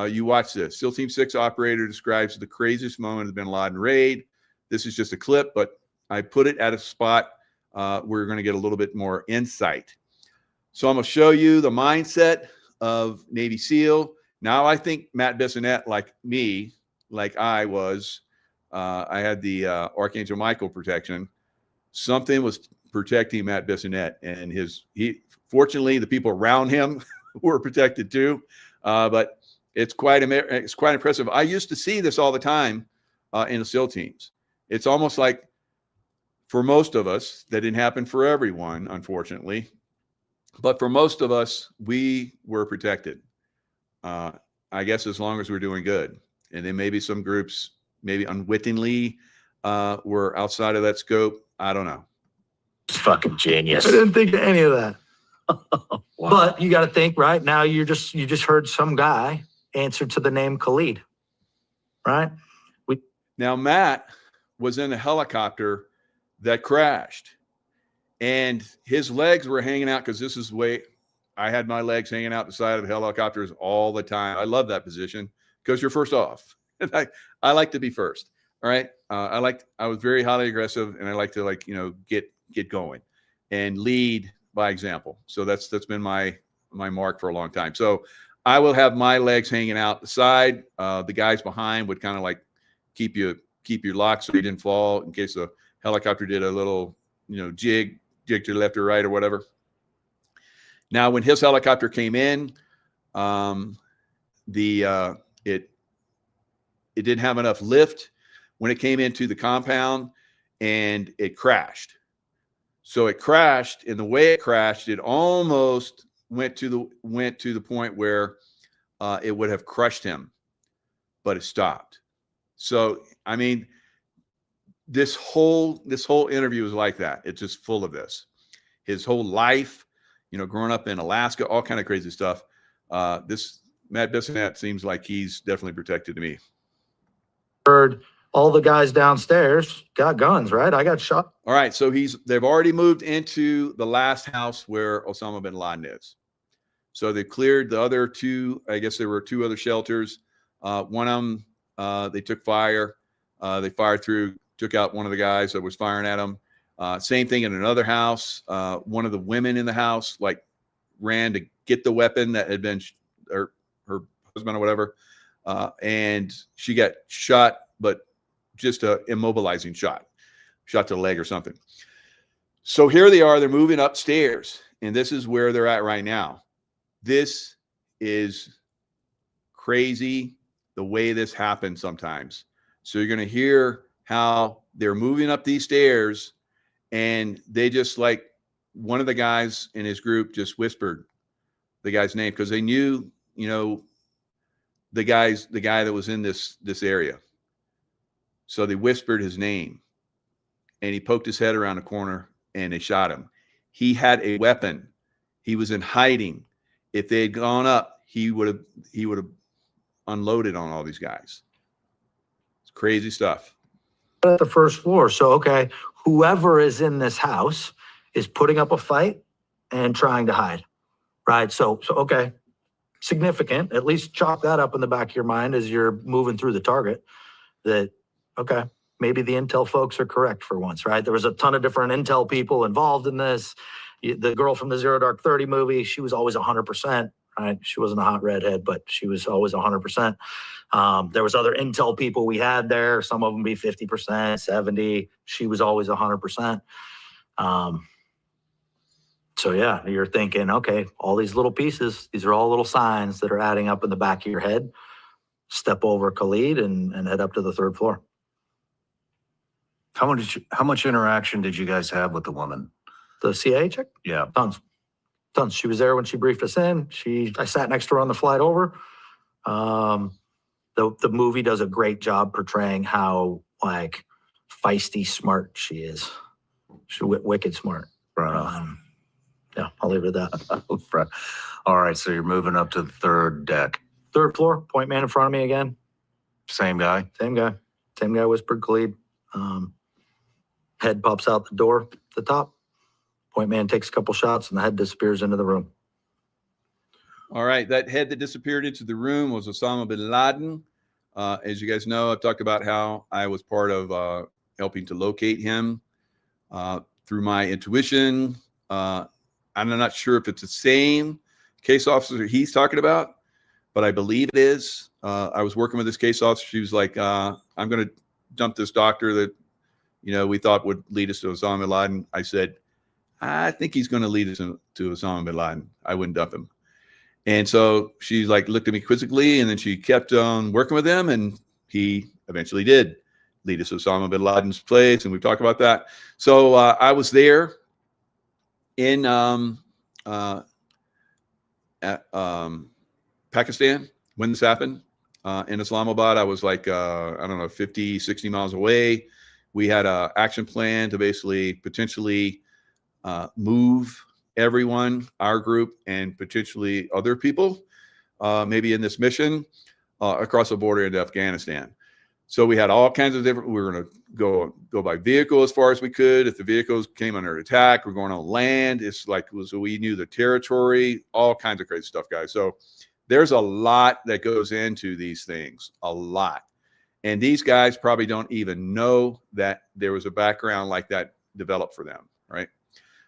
Speaker 1: you watch this. SEAL Team 6 operator describes the craziest moment of the bin Laden raid. This is just a clip, but I put it at a spot where we're going to get a little bit more insight. So I'm going to show you the mindset of Navy SEAL. Now, I think Matt Bissonette, like me, like I was, I had the Archangel Michael protection. Something was protecting Matt Bissonette, and fortunately, the people around him were protected too. But it's quite impressive. I used to see this all the time in the SEAL teams. It's almost like, for most of us, that didn't happen for everyone, unfortunately. But for most of us, we were protected. I guess as long as we're doing good. And then maybe some groups, maybe unwittingly, were outside of that scope. I don't know.
Speaker 9: It's fucking genius.
Speaker 10: I didn't think of any of that.
Speaker 9: Wow.
Speaker 10: But you got to think, right now, you just heard some guy answer to the name Khalid, right?
Speaker 1: Now, Matt was in a helicopter that crashed, and his legs were hanging out, because this is the way I had my legs hanging out the side of helicopters all the time. I love that position because you're first off. I like to be first. All right. I was very highly aggressive, and I like to get going and lead by example. So that's been my mark for a long time. So I will have my legs hanging out the side. The guys behind would kind of like keep you locked so you didn't fall in case the helicopter did a little, jig to the left or right or whatever. Now, when his helicopter came in, it didn't have enough lift when it came into the compound, and it crashed. So it crashed, and the way it crashed, it almost went to the point where it would have crushed him, but it stopped. So, I mean, this whole interview is like that. It's just full of this. His whole life, growing up in Alaska, all kind of crazy stuff. This Matt Bissonette seems like he's definitely protected to me.
Speaker 10: Heard all the guys downstairs got guns, right? I got shot.
Speaker 1: All right, so they've already moved into the last house where Osama bin Laden is. So they cleared the other two. I guess there were two other shelters. One of them, they took fire. They fired through, took out one of the guys that was firing at them. Same thing in another house. One of the women in the house ran to get the weapon that had been her husband or whatever, and she got shot, but just a immobilizing shot to the leg or something. So here they are. They're moving upstairs, and this is where they're at right now. This is crazy the way this happens sometimes. So you're going to hear how they're moving up these stairs, and they just one of the guys in his group just whispered the guy's name because they knew, the guy that was in this area. So they whispered his name, and he poked his head around the corner, and they shot him. He had a weapon. He was in hiding. If they had gone up, he would have unloaded on all these guys. It's crazy stuff.
Speaker 10: At the first floor. So, okay, whoever is in this house is putting up a fight and trying to hide, right? So okay, significant. At least chalk that up in the back of your mind as you're moving through the target. That, okay, maybe the intel folks are correct for once, right? There was a ton of different intel people involved in this. The girl from the Zero Dark 30 movie, she was always 100%, right? She wasn't a hot redhead, but she was always 100%. There was other intel people we had there. Some of them be 50%, 70. She was always 100%. So yeah, you're thinking, okay, all these little pieces, these are all little signs that are adding up in the back of your head. Step over Khalid and head up to the third floor.
Speaker 4: How much interaction did you guys have with the woman?
Speaker 10: The CIA chick?
Speaker 4: Yeah.
Speaker 10: Tons. She was there when she briefed us in. I sat next to her on the flight over. The movie does a great job portraying how feisty smart she is. She's wicked smart.
Speaker 4: Right.
Speaker 10: Yeah, I'll leave it at that.
Speaker 4: All right, so you're moving up to the third deck.
Speaker 10: Third floor, point man in front of me again.
Speaker 4: Same guy?
Speaker 10: Same guy whispered Khalid. Head pops out the door at the top. Point man takes a couple shots and the head disappears into the room.
Speaker 1: All right, that head that disappeared into the room was Osama bin Laden. As you guys know, I've talked about how I was part of helping to locate him through my intuition. I'm not sure if it's the same case officer he's talking about, but I believe it is. I was working with this case officer. She was like, I'm going to dump this doctor that, we thought would lead us to Osama bin Laden. I said, I think he's going to lead us to Osama bin Laden. I wouldn't dump him. And so she looked at me quizzically, and then she kept on working with him, and he eventually did lead us to Osama bin Laden's place, and we've talked about that. So I was there in Pakistan when this happened. In Islamabad, I was 50, 60 miles away. We had an action plan to basically potentially move everyone, our group, and potentially other people, maybe in this mission, across the border into Afghanistan. So we had all kinds of different. We were going to go by vehicle as far as we could. If the vehicles came under attack, we're going on land. It's so we knew the territory, all kinds of crazy stuff, guys. So there's a lot that goes into these things, a lot. And these guys probably don't even know that there was a background like that developed for them, right?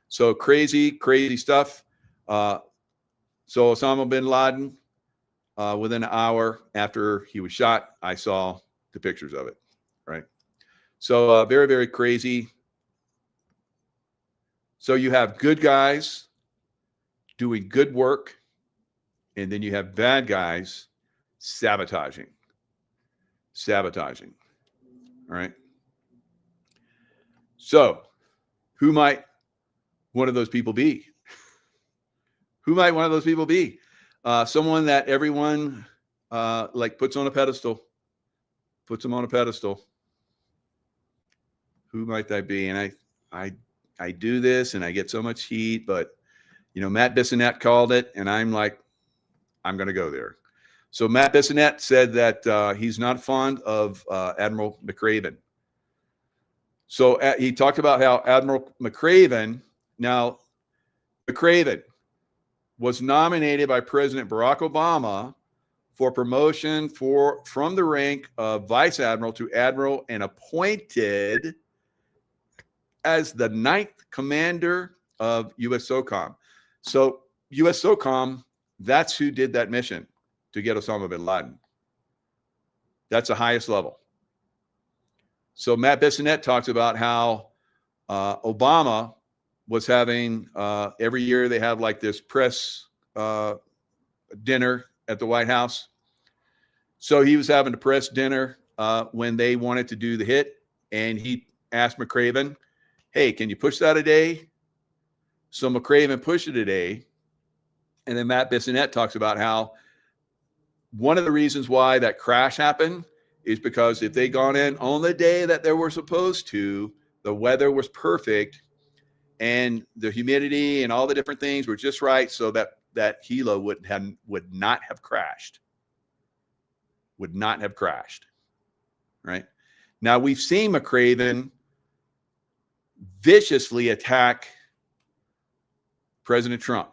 Speaker 1: So crazy, crazy stuff. So Osama bin Laden, within an hour after he was shot, I saw the pictures of it, right? So very, very crazy. So you have good guys doing good work, and then you have bad guys sabotaging. All right. So who might one of those people be? Who might one of those people be? Someone that everyone like puts on a pedestal, puts them on a pedestal. Who might that be? And I do this and I get so much heat, but Matt Bissonnette called it, and I'm like, I'm going to go there. So Matt Bissonnette said that he's not fond of Admiral McRaven. So he talked about how Admiral McRaven, now McRaven was nominated by President Barack Obama for promotion from the rank of Vice Admiral to Admiral and appointed as the 9th commander of U.S. SOCOM. So U.S. SOCOM, that's who did that mission to get Osama bin Laden. That's the highest level. So Matt Bissonnette talks about how Obama was having, every year they have like this press dinner at the White House. So he was having a press dinner when they wanted to do the hit, and he asked McRaven, hey, can you push that a day? So McRaven pushed it a day. And then Matt Bissonnette talks about how one of the reasons why that crash happened is because if they gone in on the day that they were supposed to, the weather was perfect and the humidity and all the different things were just right, so that helo would not have crashed. Would not have crashed. Right? Now we've seen McRaven viciously attack President Trump.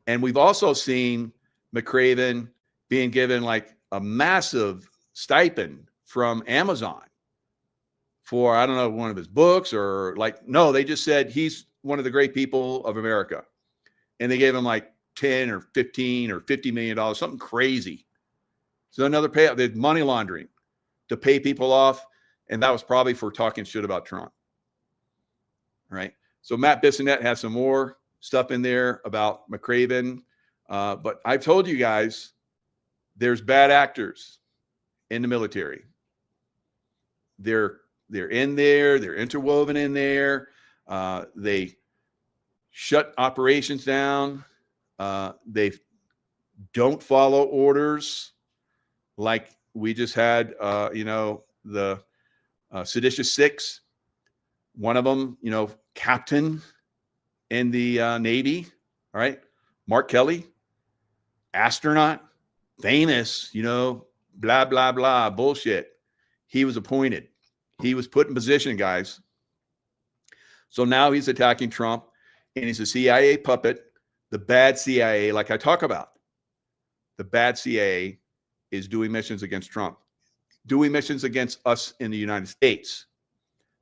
Speaker 1: And we've also seen McRaven being given like a massive stipend from Amazon for, I don't know, one of his books or no, they just said he's one of the great people of America. And they gave him like 10 or 15 or $50 million, something crazy. So another payout, they did money laundering to pay people off. And that was probably for talking shit about Trump. Right? So Matt Bissonnette has some more stuff in there about McRaven. But I've told you guys, there's bad actors in the military. They're in there. They're interwoven in there. They shut operations down. They don't follow orders. Like we just had, the Seditious Six. One of them, captain in the Navy. All right. Mark Kelly, astronaut, famous, blah, blah, blah, bullshit. He was appointed. He was put in position, guys. So now he's attacking Trump, and he's a CIA puppet, the bad CIA, like I talk about. The bad CIA is doing missions against Trump, doing missions against us in the United States.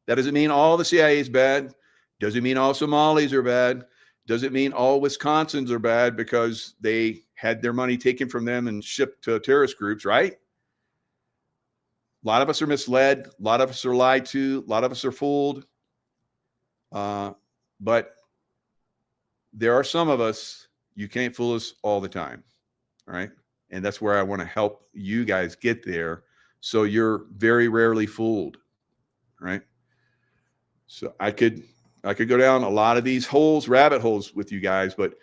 Speaker 1: That doesn't mean all the CIA is bad. Doesn't mean all Somalis are bad. Doesn't mean all Wisconsins are bad because they had their money taken from them and shipped to terrorist groups, right? A lot of us are misled. A lot of us are lied to. A lot of us are fooled. But there are some of us, you can't fool us all the time, all right? And that's where I want to help you guys get there so you're very rarely fooled, right? So I could go down a lot of these holes, rabbit holes with you guys, but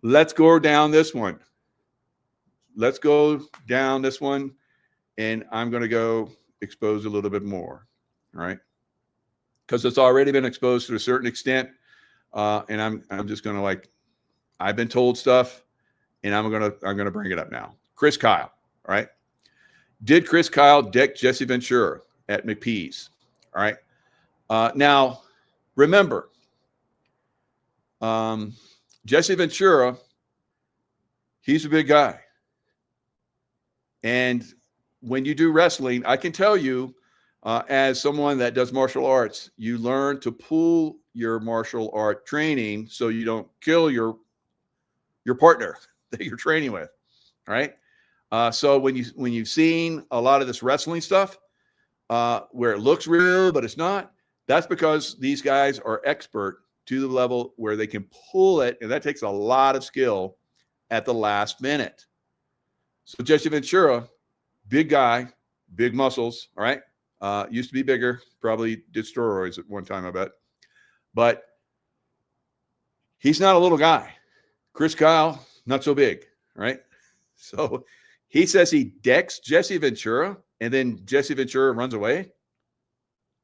Speaker 1: let's go down this one. Let's go down this one, and I'm going to go expose a little bit more, all right? Because it's already been exposed to a certain extent, and I'm just going to I've been told stuff, and I'm going to bring it up now. Chris Kyle, all right? Did Chris Kyle deck Jesse Ventura at McPee's? All right. Now, remember, Jesse Ventura, he's a big guy. And when you do wrestling, I can tell you, as someone that does martial arts, you learn to pool your martial art training so you don't kill your partner that you're training with. All right. So when you've seen a lot of this wrestling stuff, where it looks real, but it's not, that's because these guys are expert to the level where they can pull it. And that takes a lot of skill at the last minute. So Jesse Ventura, big guy, big muscles. All right. Used to be bigger, probably did steroids at one time, I bet. But he's not a little guy. Chris Kyle, not so big, right? So he says he decks Jesse Ventura, and then Jesse Ventura runs away,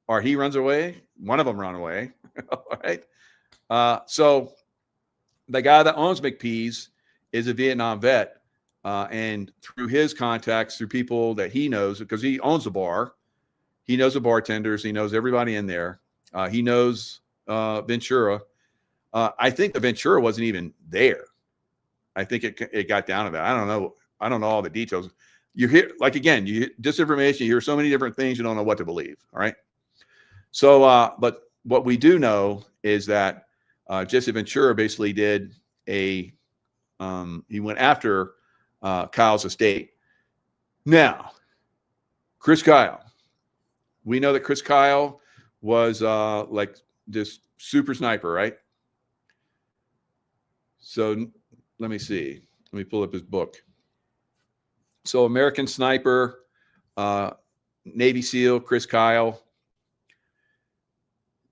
Speaker 1: or he runs away. One of them run away, all right? So the guy that owns McPee's is a Vietnam vet, and through his contacts, through people that he knows, because he owns the bar, he knows the bartenders, he knows everybody in there, he knows Ventura. I think the Ventura wasn't even there. I think it got down to that. I don't know. I don't know all the details. You hear, like, again, you disinformation, you hear so many different things, you don't know what to believe. All right. So, but what we do know is that Jesse Ventura basically did he went after Kyle's estate. Now, Chris Kyle, we know that Chris Kyle was like this super sniper, right? So let me see. Let me pull up his book. So American Sniper, Navy SEAL, Chris Kyle.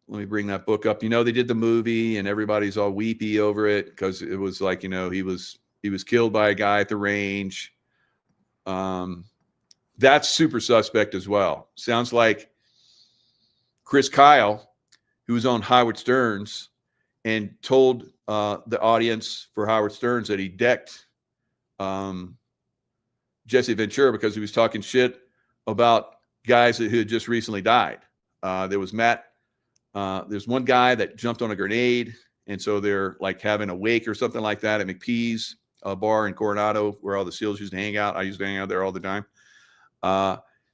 Speaker 1: Let me bring that book up. You know, they did the movie and everybody's all weepy over it because it was like, you know, he was killed by a guy at the range. That's super suspect as well. Sounds like Chris Kyle, who was on Howard Stern's and told the audience for Howard Stern's that he decked Jesse Ventura because he was talking shit about guys who had just recently died. There was there's one guy that jumped on a grenade, and so they're like having a wake or something like that at McPee's bar in Coronado, where all the SEALs used to hang out. I used to hang out there all the time.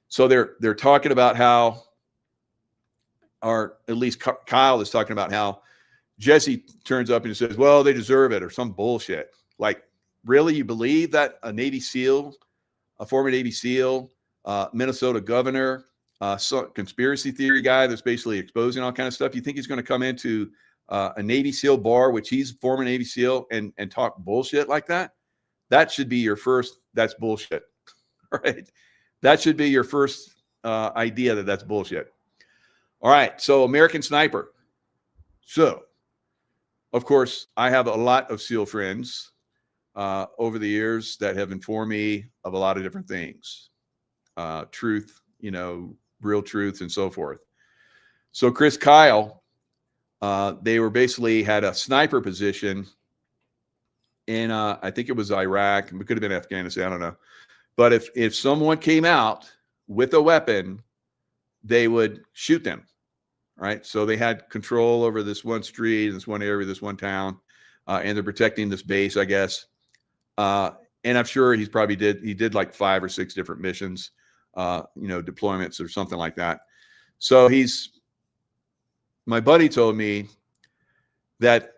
Speaker 1: So they're talking about how, or at least Kyle is talking about how Jesse turns up and says, well, they deserve it, or some bullshit. Like, really? You believe that a Navy SEAL, a former Navy SEAL, Minnesota governor, conspiracy theory guy that's basically exposing all kind of stuff, you think he's going to come into a Navy SEAL bar, which he's former Navy SEAL, and talk bullshit like that? That should be your first, that's bullshit, right? That should be your first idea that that's bullshit. All right, so American Sniper. So, of course, I have a lot of SEAL friends over the years that have informed me of a lot of different things. Truth, you know, real truths and so forth. So Chris Kyle, they were basically had a sniper position in, I think it was Iraq, it could have been Afghanistan, I don't know. But if someone came out with a weapon, they would shoot them, right? So they had control over this one street, this one area, this one town, and they're protecting this base, I guess. And I'm sure he did like 5 or 6 different missions, you know, deployments or something like that. So my buddy told me that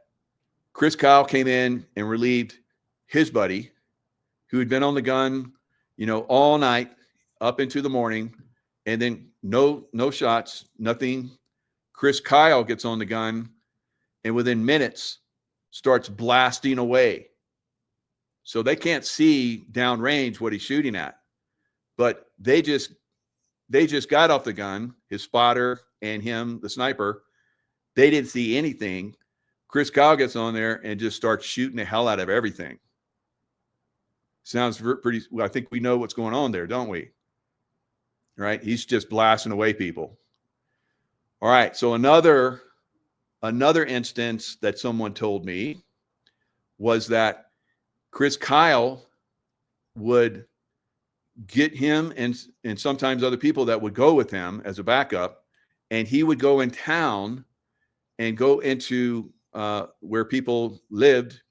Speaker 1: Chris Kyle came in and relieved his buddy who had been on the gun, you know, all night up into the morning, and then no shots, nothing. Chris Kyle gets on the gun and within minutes starts blasting away. So they can't see downrange what he's shooting at, but they just got off the gun, his spotter and him, the sniper. They didn't see anything. Chris Kyle gets on there and just starts shooting the hell out of everything. Sounds pretty, well, I think we know what's going on there, don't we? Right? He's just blasting away people. All right. So another instance that someone told me was that Chris Kyle would get him and sometimes other people that would go with him as a backup, and he would go in town and go into where people lived,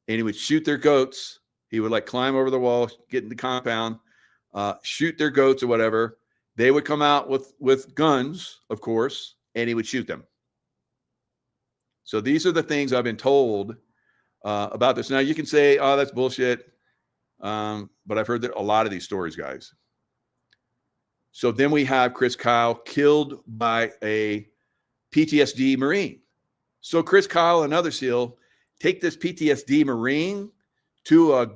Speaker 1: and he would shoot their goats. He would like climb over the wall, get in the compound, shoot their goats or whatever. They would come out with guns, of course, and he would shoot them. So these are the things I've been told about this. Now you can say, oh, that's bullshit. But I've heard that a lot of these stories, guys. So then we have Chris Kyle killed by a PTSD Marine. So Chris Kyle, another SEAL, take this PTSD Marine to a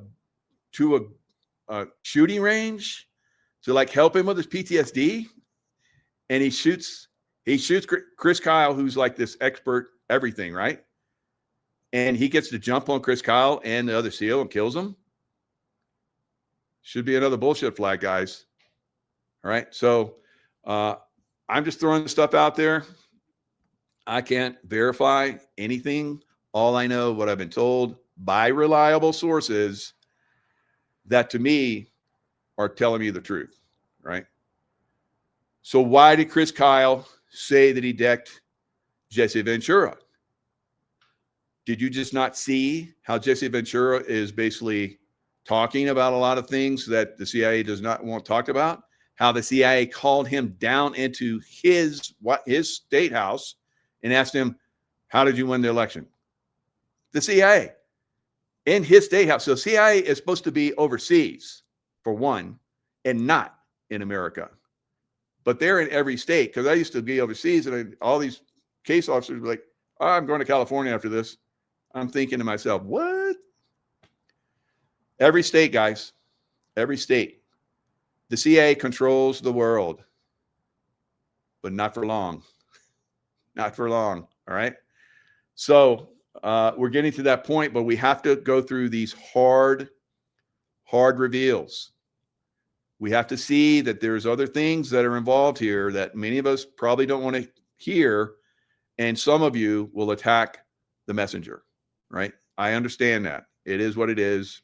Speaker 1: shooting range to like help him with his PTSD, and he shoots Chris Kyle, who's like this expert everything, right? and he gets to jump on Chris Kyle and the other SEAL and kills him. Should be another bullshit flag, guys. All right. So I'm just throwing the stuff out there. I can't verify anything. All I know, what I've been told by reliable sources that to me are telling me the truth, right? So why did Chris Kyle say that he decked Jesse Ventura? Did you just not see how Jesse Ventura is basically talking about a lot of things that the CIA does not want talked about? How the CIA called him down into his state house and asked him, how did you win the election? The CIA in his state house. So CIA is supposed to be overseas, for one, and not in America. But they're in every state, because I used to be overseas, and all these case officers were like, oh, I'm going to California after this. I'm thinking to myself, what? Every state, guys, every state. The CIA controls the world, but not for long. Not for long, all right? So we're getting to that point, but we have to go through these hard reveals. We have to see that there's other things that are involved here that many of us probably don't want to hear, and some of you will attack the messenger, right? I understand that. It is what it is.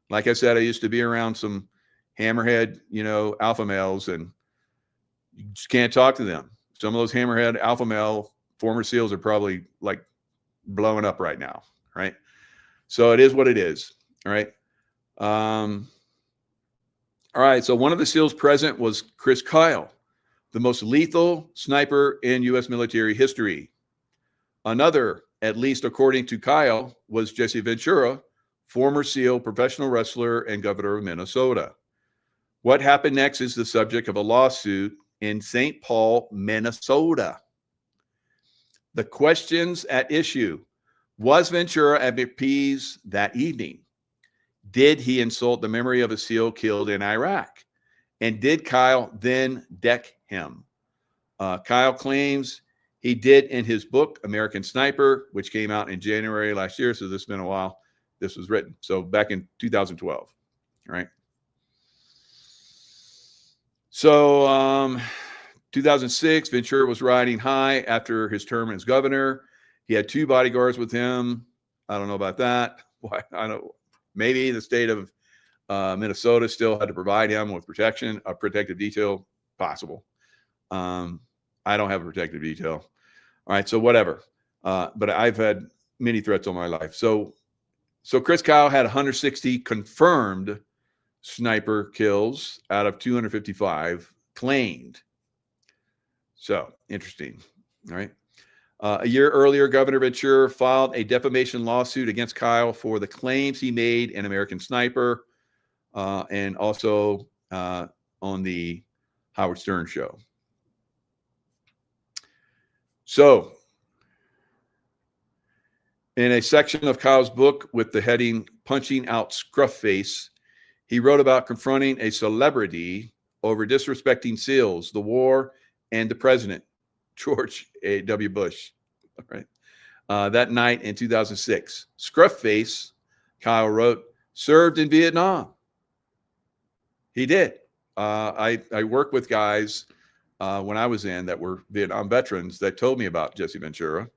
Speaker 1: Like I said, I used to be around some hammerhead, alpha males, and you just can't talk to them. Some of those hammerhead alpha male former SEALs are probably like blowing up right now, right? So it is what it is, all right? All right, so one of the SEALs present was Chris Kyle, the most lethal sniper in U.S. military history. Another, at least according to Kyle, was Jesse Ventura, former SEAL, professional wrestler, and governor of Minnesota. What happened next is the subject of a lawsuit in St. Paul, Minnesota. The questions at issue: was Ventura at McPee's that evening? Did he insult the memory of a SEAL killed in Iraq? And did Kyle then deck him? Kyle claims he did in his book, American Sniper, which came out in January last year. So this has been a while. This was written. So back in 2012, right? So 2006, Ventura was riding high after his term as governor. He had 2 bodyguards with him. I don't know about that. Why? I don't. Maybe the state of Minnesota still had to provide him with protection, a protective detail, possible. I don't have a protective detail. All right, so whatever. But I've had many threats all my life. So Chris Kyle had 160 confirmed sniper kills out of 255 claimed. So interesting. All right. A year earlier, Governor Ventura filed a defamation lawsuit against Kyle for the claims he made in American Sniper and also on the Howard Stern show. So in a section of Kyle's book with the heading Punching Out Scruff Face, he wrote about confronting a celebrity over disrespecting SEALs, the war, and the president, George A.W. Bush. All right. That night in 2006, Scruff Face, Kyle wrote, served in Vietnam. He did. I worked with guys when I was in that were Vietnam veterans that told me about Jesse Ventura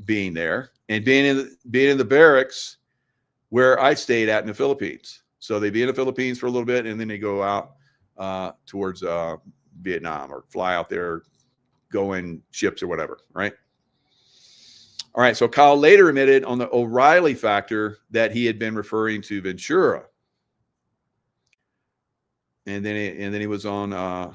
Speaker 1: being there and being in the barracks where I stayed at in the Philippines. So they'd be in the Philippines for a little bit, and then they go out towards Vietnam or fly out there, go in ships or whatever, right? All right, so Kyle later admitted on the O'Reilly factor that he had been referring to Ventura. And then he was on,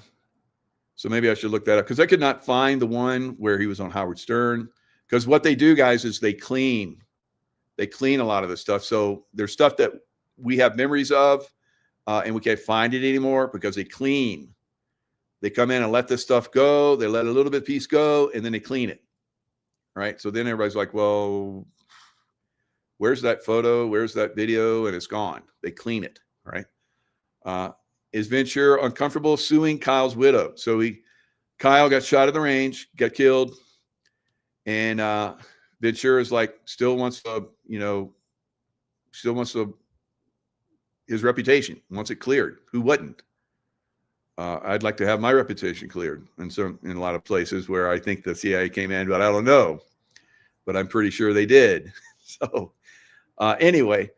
Speaker 1: so maybe I should look that up, because I could not find the one where he was on Howard Stern. Because what they do, guys, is they clean a lot of this stuff. So there's stuff that we have memories of, and we can't find it anymore because they clean. They come in and let this stuff go. They let a little bit piece go, and then they clean it. Right? So then everybody's like, well, where's that photo? Where's that video? And it's gone. They clean it. Right? Is Ventura uncomfortable suing Kyle's widow? So Kyle got shot at the range, got killed, and Ventura's like still wants his reputation, wants it cleared. Who wouldn't? I'd like to have my reputation cleared in a lot of places where I think the CIA came in, but I don't know. But I'm pretty sure they did. So anyway,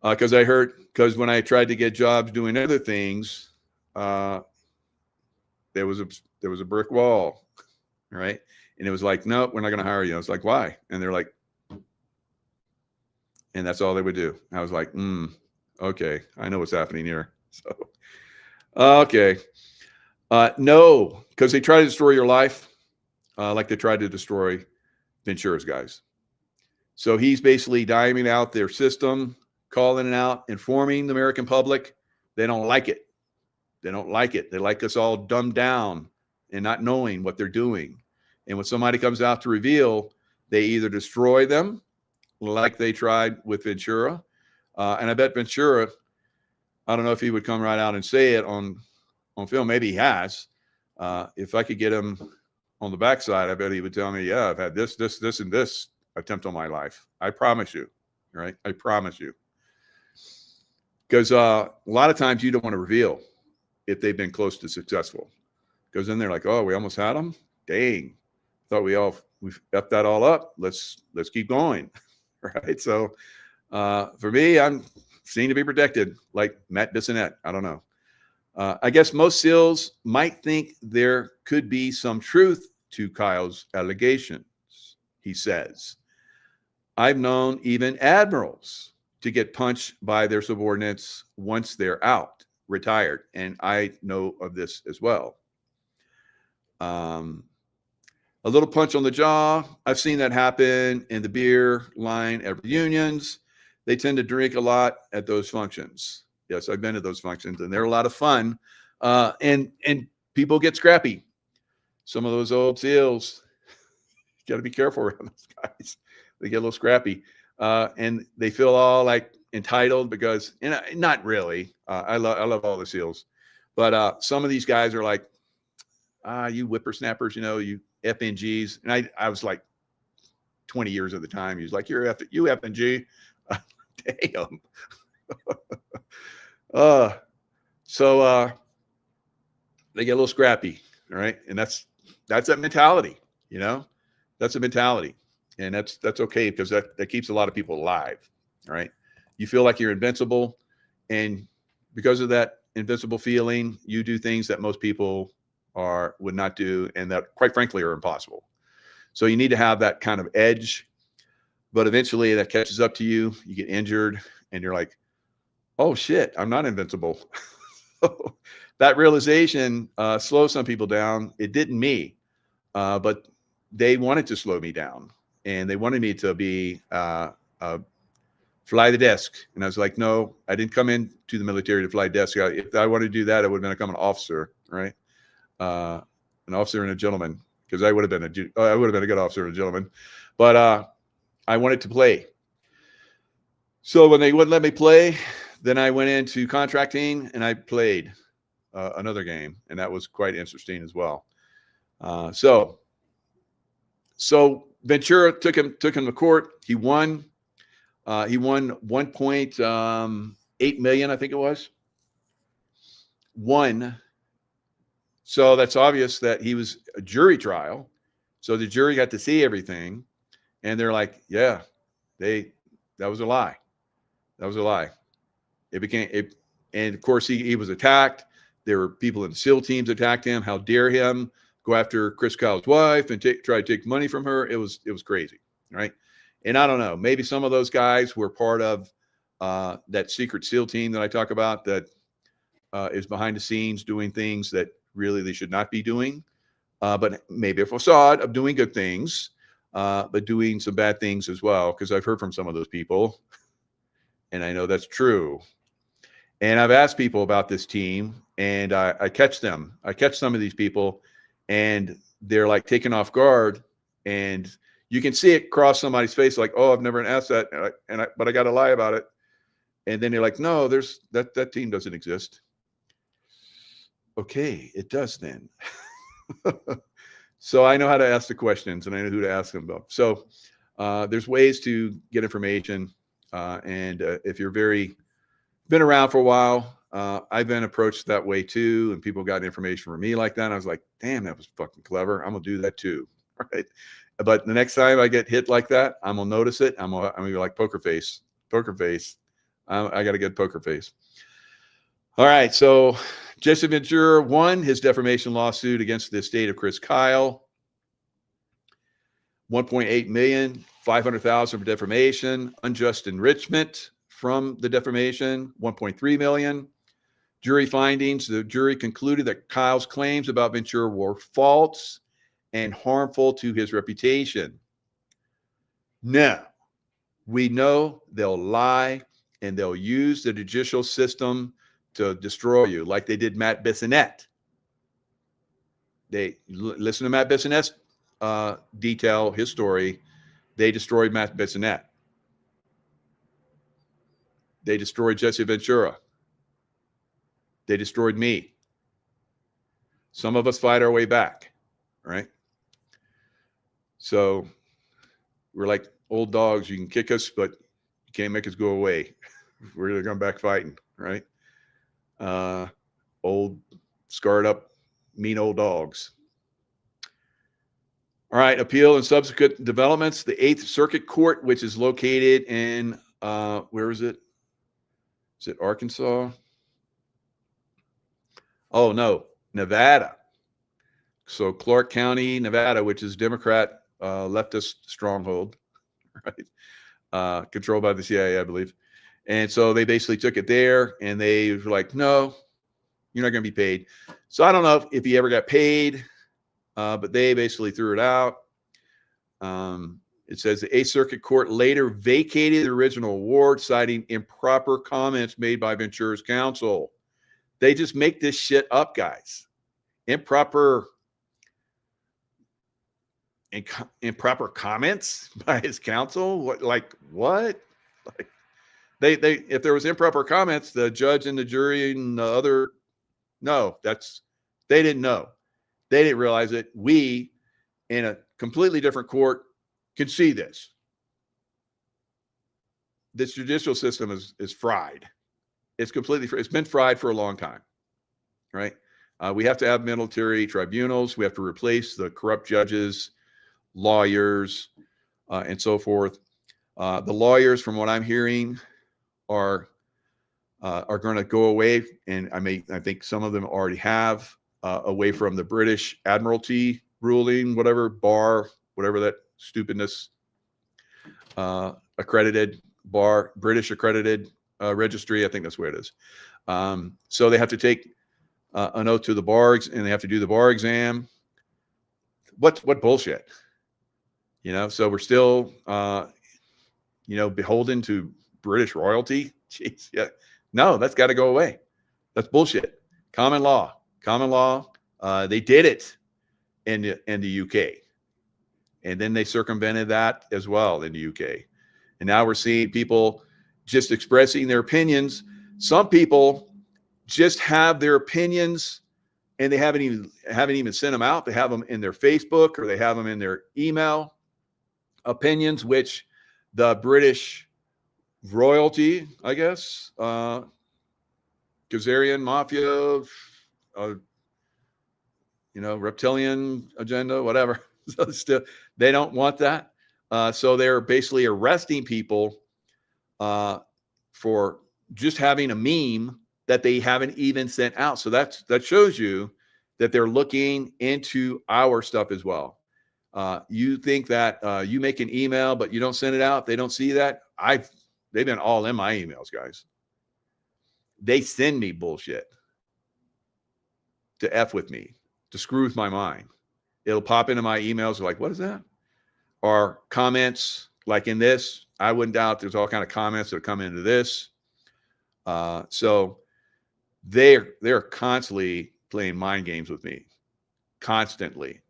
Speaker 1: because when I tried to get jobs doing other things, there was a brick wall, right? And it was like, no, we're not going to hire you. I was like, why? And they're like, and that's all they would do. I was like, okay, I know what's happening here. So, okay. No, because they try to destroy your life like they tried to destroy Ventura's guys. So he's basically diming out their system, calling it out, informing the American public. They don't like it. They don't like it. They like us all dumbed down and not knowing what they're doing. And when somebody comes out to reveal, they either destroy them like they tried with Ventura. And I bet Ventura, I don't know if he would come right out and say it on film. Maybe he has. If I could get him on the backside, I bet he would tell me, yeah, I've had this, and this attempt on my life. I promise you, right? I promise you. Because a lot of times you don't want to reveal if they've been close to successful. Because then they're like, oh, we almost had them? Dang. Thought we've effed that all up. Let's keep going. Right? So for me, I'm seen to be protected, like Matt Bissonette. I don't know. I guess most SEALs might think there could be some truth to Kyle's allegations, he says. I've known even admirals to get punched by their subordinates once they're out, retired, and I know of this as well. A little punch on the jaw. I've seen that happen in the beer line at reunions. They tend to drink a lot at those functions. Yes, I've been to those functions, and they're a lot of fun. And people get scrappy. Some of those old SEALs, you got to be careful around those guys. They get a little scrappy, and they feel all like entitled because, not really. I love all the SEALs, but some of these guys are like, you whippersnappers, you FNGs. And I was like 20 years at the time. He was like, you FNG. Damn. So they get a little scrappy, all right? And that's that mentality, that's a mentality. And that's okay, because that keeps a lot of people alive, all right? You feel like you're invincible, and because of that invincible feeling, you do things that most people would not do, and that, quite frankly, are impossible. So you need to have that kind of edge, but eventually that catches up to you. You get injured, and you're like, oh shit, I'm not invincible. That realization slows some people down. It didn't me, but they wanted to slow me down, and they wanted me to be fly the desk. And I was like, no, I didn't come into the military to fly desk. If I wanted to do that, I would have become an officer, right? An officer and a gentleman, because I would have been a good officer and a gentleman. But I wanted to play. So when they wouldn't let me play, then I went into contracting, and I played another game, and that was quite interesting as well. So Ventura took him to court. He won. He won 1.8 million, I think it was. Won. So that's obvious that he was a jury trial. So the jury got to see everything, and they're like, yeah, that was a lie. That was a lie. And of course he was attacked. There were people in the SEAL teams attacked him. How dare him go after Chris Kyle's wife and try to take money from her? It was crazy, right? And I don't know, maybe some of those guys were part of that secret SEAL team that I talk about that is behind the scenes doing things that really they should not be doing. But maybe a facade of doing good things, but doing some bad things as well, because I've heard from some of those people, and I know that's true. And I've asked people about this team, and I catch them. I catch some of these people, and they're like taken off guard, and you can see it cross somebody's face, like, oh, I've never asked that, but I got to lie about it. And then you're like, no, that team doesn't exist. Okay, it does then. So I know how to ask the questions, and I know who to ask them about. So there's ways to get information. And if you're been around for a while, I've been approached that way too. And people got information from me like that. I was like, damn, that was fucking clever. I'm going to do that too. Right. But the next time I get hit like that, I'm going to notice it. I'm going to be like poker face. I got a good poker face. All right. So Jesse Ventura won his defamation lawsuit against the estate of Chris Kyle. 1.8 million, 500,000 for defamation, unjust enrichment from the defamation, 1.3 million. Jury findings, the jury concluded that Kyle's claims about Ventura were false and harmful to his reputation. Now, we know they'll lie and they'll use the judicial system to destroy you, like they did Matt Bissonnette. They listen to Matt Bissonnette's detail his story. They destroyed Matt Bissonnette. They destroyed Jesse Ventura. They destroyed me. Some of us fight our way back, right? So we're like old dogs. You can kick us, but you can't make us go away. We're going to come back fighting, right? Old, scarred up, mean old dogs. All right, appeal and subsequent developments. The 8th Circuit Court, which is located in, where is it? Is it Arkansas? Oh, no, Nevada. So Clark County, Nevada, which is Democrat leftist stronghold, right? Controlled by the CIA, I believe. And so they basically took it there and they were like, no, you're not going to be paid. So I don't know if he ever got paid. But they basically threw it out. It says the 8th Circuit Court later vacated the original award, citing improper comments made by Ventura's counsel. They just make this shit up, guys. Improper comments by his counsel. What? Like they if there was improper comments, the judge and the jury and the other, no, they didn't know. They didn't realize it. We, in a completely different court, can see this. This judicial system is fried. It's completely fried. It's been fried for a long time, right? We have to have military tribunals. We have to replace the corrupt judges, lawyers, and so forth. The lawyers, from what I'm hearing, are going to go away, and I think some of them already have. Away from the British Admiralty ruling, whatever that stupidness, accredited bar, British accredited registry. I think that's where it is. So they have to take an oath to the bar, and they have to do the bar exam. What bullshit, so we're still, beholden to British royalty. Jeez, yeah. No, that's got to go away. That's bullshit. Common law. They did it in the UK, and then they circumvented that as well in the UK. And now we're seeing people just expressing their opinions. Some people just have their opinions, and they haven't even sent them out. They have them in their Facebook, or they have them in their email. Opinions which the British royalty, I guess, Khazarian mafia, reptilian agenda, whatever. So still, they don't want that. So they're basically arresting people for just having a meme that they haven't even sent out. So that shows you that they're looking into our stuff as well. You think that you make an email, but you don't send it out. They don't see that. They've been all in my emails, guys. They send me bullshit to F with me, to screw with my mind. It'll pop into my emails like, what is that? Or comments like in this. I wouldn't doubt there's all kind of comments that come into this. So they're constantly playing mind games with me, constantly.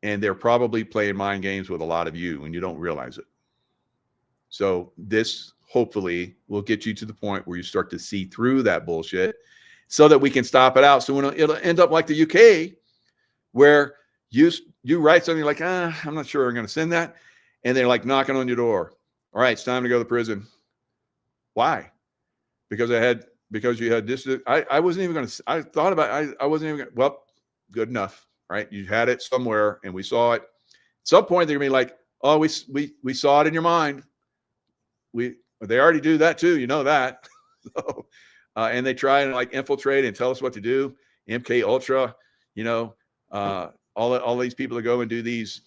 Speaker 1: And they're probably playing mind games with a lot of you, and you don't realize it. So this hopefully will get you to the point where you start to see through that bullshit, so that we can stop it out. So when it'll end up like the UK, where you write something like, I'm not sure I'm going to send that. and they're like knocking on your door. All right, it's time to go to prison. Why? Because you had this. I wasn't even going to, I thought about it. I wasn't even going to, well, good enough, right? You had it somewhere and we saw it. At some point they're going to be like, oh, we saw it in your mind. They already do that too. You know that. So, and they try and like infiltrate and tell us what to do. MK Ultra, all these people that go and do these,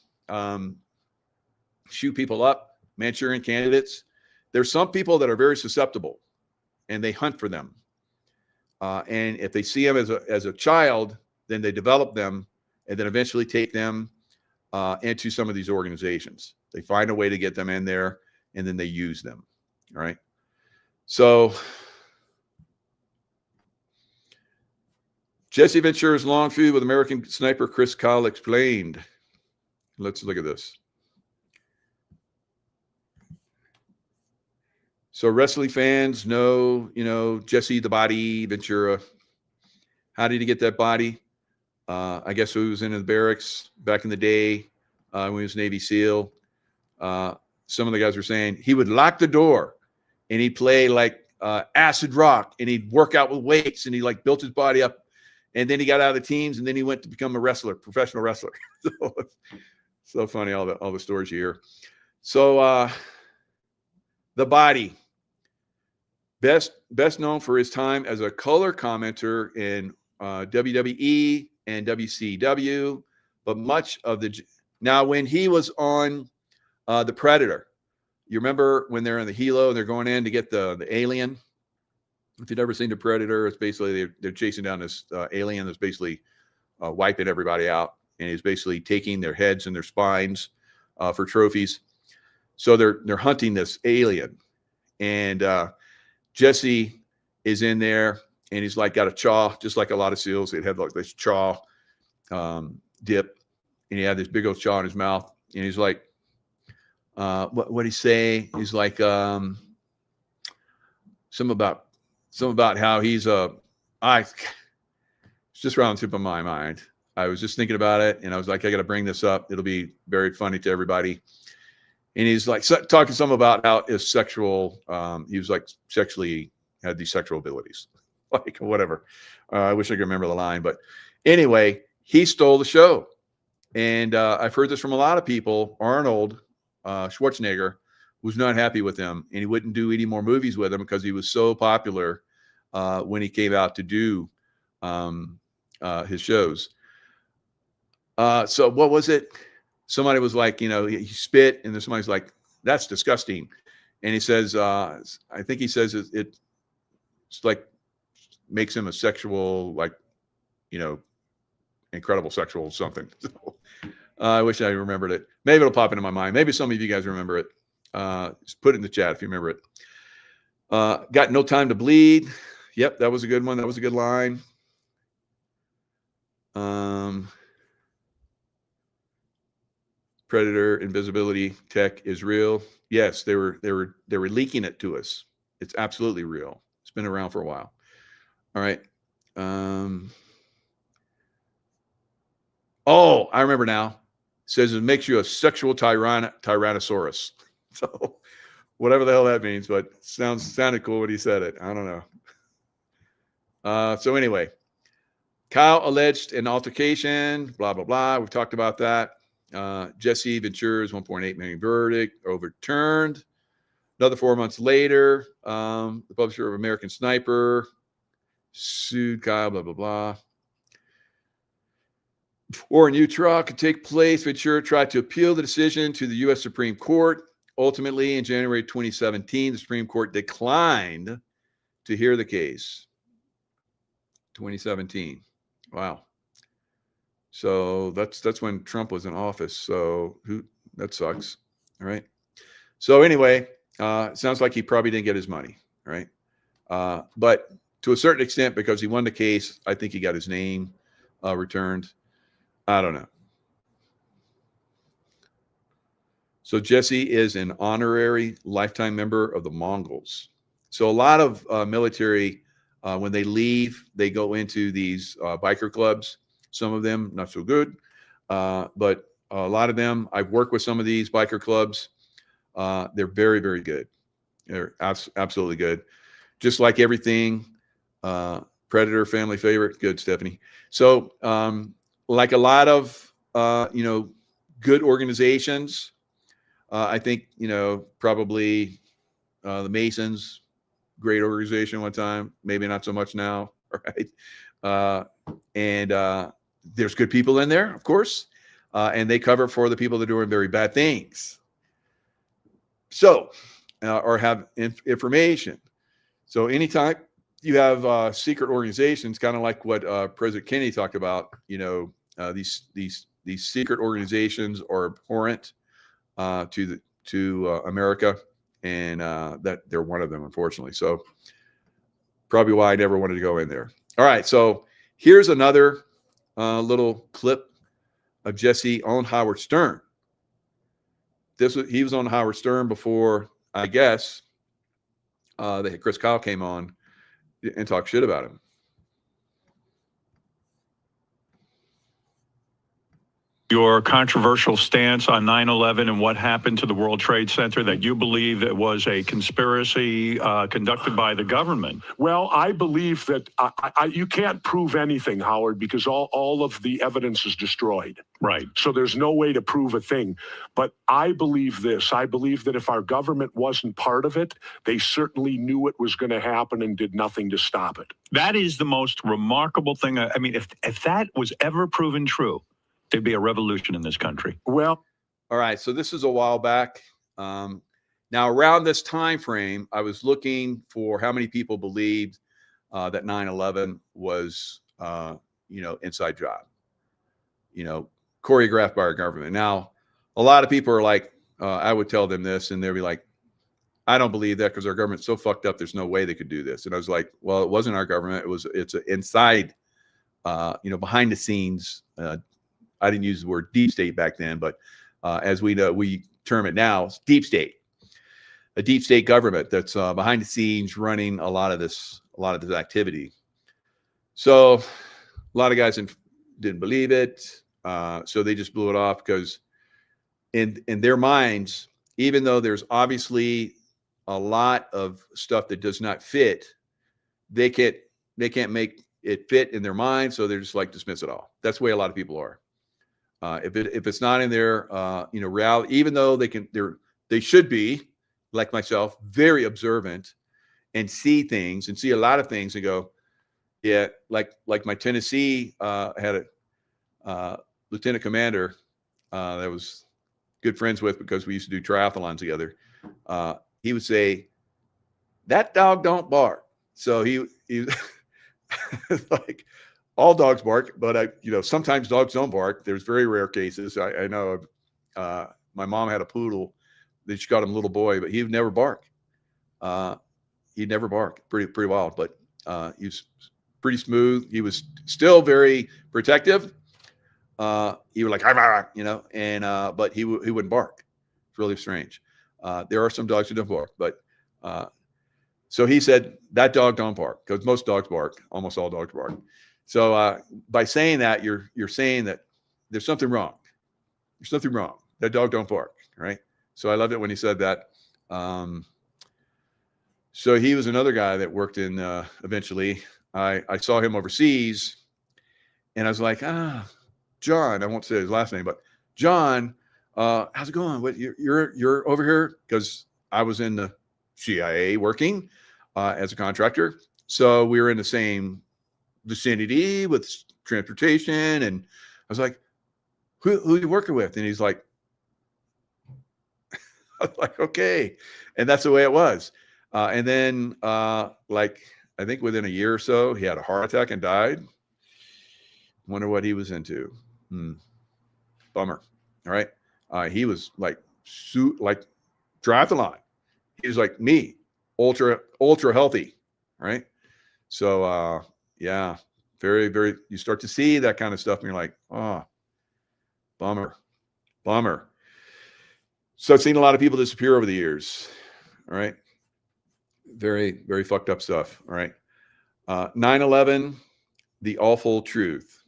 Speaker 1: shoot people up, Manchurian candidates. There's some people that are very susceptible and they hunt for them. And if they see them as a child, then they develop them and then eventually take them into some of these organizations. They find a way to get them in there and then they use them. All right. So Jesse Ventura's long feud with American sniper Chris Kyle explained. Let's look at this. So wrestling fans know, Jesse the Body Ventura. How did he get that body? I guess he was in the barracks back in the day when he was Navy SEAL. Some of the guys were saying he would lock the door and he'd play like acid rock and he'd work out with weights and he like built his body up. And then he got out of the teams and then he went to become a wrestler, professional wrestler. So funny, all the stories you hear. So the Body, best now for his time as a color commenter in WWE and WCW, but much of now when he was on the Predator, you remember when they're in the helo and they're going in to get the alien? If you've never seen the Predator, it's basically they're chasing down this alien that's basically wiping everybody out, and he's basically taking their heads and their spines for trophies. So they're hunting this alien, and Jesse is in there, and he's like got a chaw, just like a lot of SEALs. They have like this chaw dip, and he had this big old chaw in his mouth, and he's like, what he say? He's like some about how he's it's just around the tip of my mind. I was just thinking about it and I was like, I got to bring this up. It'll be very funny to everybody. And he's like talking some about how his sexual, he was like sexually had these sexual abilities, like whatever. I wish I could remember the line, but anyway, he stole the show. And I've heard this from a lot of people. Arnold Schwarzenegger was not happy with him and he wouldn't do any more movies with him because he was so popular when he came out to do his shows. So what was it? Somebody was like, he spit, and then somebody's like, that's disgusting. And he says, I think he says it's like makes him a sexual, like, incredible sexual something. So, I wish I remembered it. Maybe it'll pop into my mind. Maybe some of you guys remember it. Just put it in the chat if you remember it. Got no time to bleed. Yep, that was a good one. That was a good line. Predator invisibility tech is real. Yes, they were leaking it to us. It's absolutely real. It's been around for a while. All right. Oh, I remember now. It says it makes you a sexual tyrannosaurus. So whatever the hell that means, but sounded cool when he said it. I don't know. So anyway, Kyle alleged an altercation, blah, blah, blah. We've talked about that. Jesse Ventura's $1.8 million verdict overturned. Another 4 months later, the publisher of American Sniper sued Kyle, blah, blah, blah. Before a new trial could take place, Ventura tried to appeal the decision to the U.S. Supreme Court. Ultimately, in January 2017, the Supreme Court declined to hear the case. 2017. Wow. So that's when Trump was in office. So that sucks. All right. So anyway, it sounds like he probably didn't get his money. All right. But to a certain extent, because he won the case, I think he got his name returned. I don't know. So Jesse is an honorary lifetime member of the Mongols. So a lot of military, when they leave, they go into these biker clubs. Some of them not so good, but a lot of them. I've worked with some of these biker clubs. They're very, very good. They're absolutely good. Just like everything, Predator, family favorite. Good, Stephanie. So, like a lot of, good organizations, I think, probably the Masons, great organization one time, maybe not so much now, right? And there's good people in there, of course, and they cover for the people that are doing very bad things. So, or have information. So anytime you have secret organizations, kind of like what President Kennedy talked about, these secret organizations are abhorrent to America, and that they're one of them, unfortunately. So probably why I never wanted to go in there. All right, so here's another little clip of Jesse on Howard Stern. He was on Howard Stern before, I guess, that Chris Kyle came on and talked shit about him.
Speaker 11: Your controversial stance on 9/11 and what happened to the World Trade Center, that you believe it was a conspiracy conducted by the government.
Speaker 7: Well, I believe that you can't prove anything, Howard, because all of the evidence is destroyed.
Speaker 11: Right.
Speaker 7: So there's no way to prove a thing. But I believe this. I believe that if our government wasn't part of it, they certainly knew it was going to happen and did nothing to stop it.
Speaker 11: That is the most remarkable thing. I mean, if that was ever proven true, there'd be a revolution in this country.
Speaker 7: Well,
Speaker 1: all right. So this is a while back. Now, around this time frame, I was looking for how many people believed that 9/11 was, inside job, choreographed by our government. Now, a lot of people are like, I would tell them this, and they'd be like, I don't believe that because our government's so fucked up. There's no way they could do this. And I was like, well, it wasn't our government. It's an inside, behind the scenes. I didn't use the word deep state back then, but as we know, we term it now, it's deep state, a deep state government that's behind the scenes running a lot of this activity. So a lot of guys didn't believe it. So they just blew it off because in their minds, even though there's obviously a lot of stuff that does not fit, they can't make it fit in their mind. So they're just like, dismiss it all. That's the way a lot of people are. If it's not in their reality, even though they should be, like myself, very observant and see things and see a lot of things and go, yeah, like my Tennessee had a lieutenant commander that I was good friends with because we used to do triathlons together. He would say, "That dog don't bark." So he like, all dogs bark, but sometimes dogs don't bark. There's very rare cases. I know my mom had a poodle that she got him little boy, but he'd never bark. He'd never bark. Pretty wild, but he was pretty smooth. He was still very protective. He was like, but he wouldn't bark. It's really strange. There are some dogs who don't bark, but so he said that dog don't bark because most dogs bark. Almost all dogs bark. So by saying that, you're saying that there's something wrong. There's something wrong. That dog don't bark, right? So I loved it when he said that. So he was another guy that worked in, eventually. I saw him overseas, and I was like, John, I won't say his last name, but John, how's it going? What you're over here? Because I was in the CIA working as a contractor. So we were in the same vicinity with transportation, and I was like, who are you working with? And he's like, I was like, okay. And that's the way it was. And then I think within a year or so, he had a heart attack and died. Wonder what he was into. Bummer. All right. He was like triathlon. He was like me, ultra healthy. Right. So, yeah, very, very, you start to see that kind of stuff and you're like, oh, bummer. So I've seen a lot of people disappear over the years. All right. Very, very fucked up stuff. All right. 9/11, the awful truth.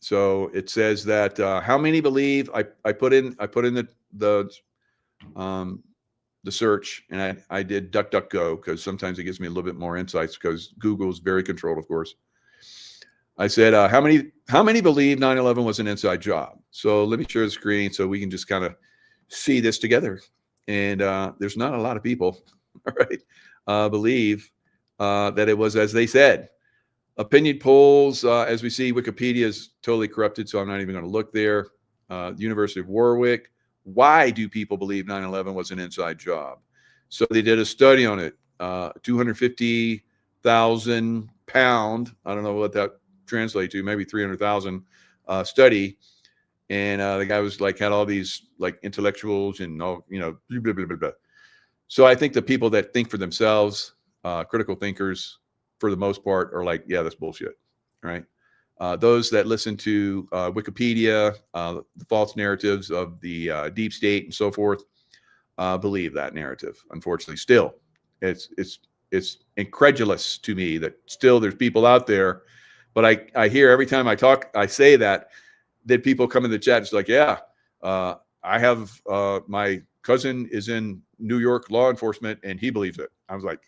Speaker 1: So it says that how many believe I put in the search, and I did DuckDuckGo because sometimes it gives me a little bit more insights because Google is very controlled, of course. I said, how many believe 9/11 was an inside job? So let me share the screen so we can just kind of see this together. And there's not a lot of people, all right, believe that it was as they said. Opinion polls, as we see, Wikipedia is totally corrupted, so I'm not even going to look there. University of Warwick. Why do people believe 9/11 was an inside job? So they did a study on it, 250,000 pound, I don't know what that translates to, maybe 300,000 study. And the guy was like, had all these like intellectuals and all, you know, blah, blah, blah, blah. So I think the people that think for themselves, critical thinkers, for the most part, are like, yeah, that's bullshit, right? Those that listen to Wikipedia, the false narratives of the deep state and so forth, believe that narrative. Unfortunately, still, it's incredulous to me that still there's people out there. But I hear every time I say that people come in the chat. It's like, yeah, I have my cousin is in New York law enforcement and he believes it. I was like,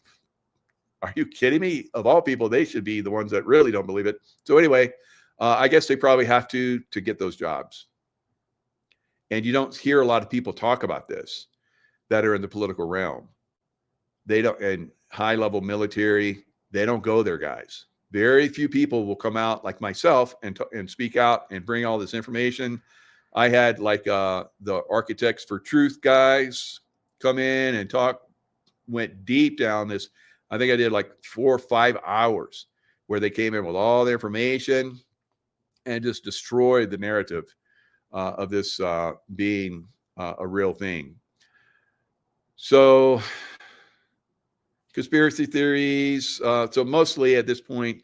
Speaker 1: are you kidding me? Of all people, they should be the ones that really don't believe it. So anyway, I guess they probably have to get those jobs. And you don't hear a lot of people talk about this that are in the political realm. They don't, and high-level military, they don't go there, guys. Very few people will come out like myself and speak out and bring all this information. I had like the Architects for Truth guys come in and talk, went deep down this. I think I did like 4 or 5 hours where they came in with all the information and just destroyed the narrative of this being a real thing. So conspiracy theories. So mostly at this point,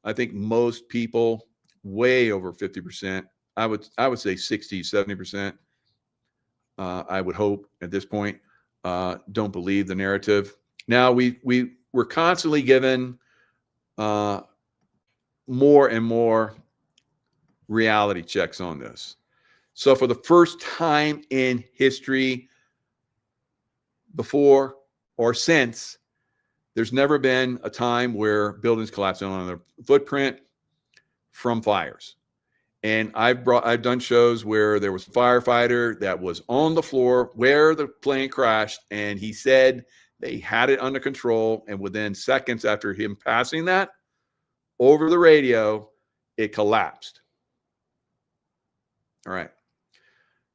Speaker 1: I think most people, way over 50%, I would say 60, 70%, I would hope at this point, don't believe the narrative. Now we're constantly given more and more reality checks on this. So for the first time in history, before or since, there's never been a time where buildings collapse on their footprint from fires. And I've done shows where there was a firefighter that was on the floor where the plane crashed, and he said they had it under control, and within seconds after him passing that over the radio, it collapsed. All right.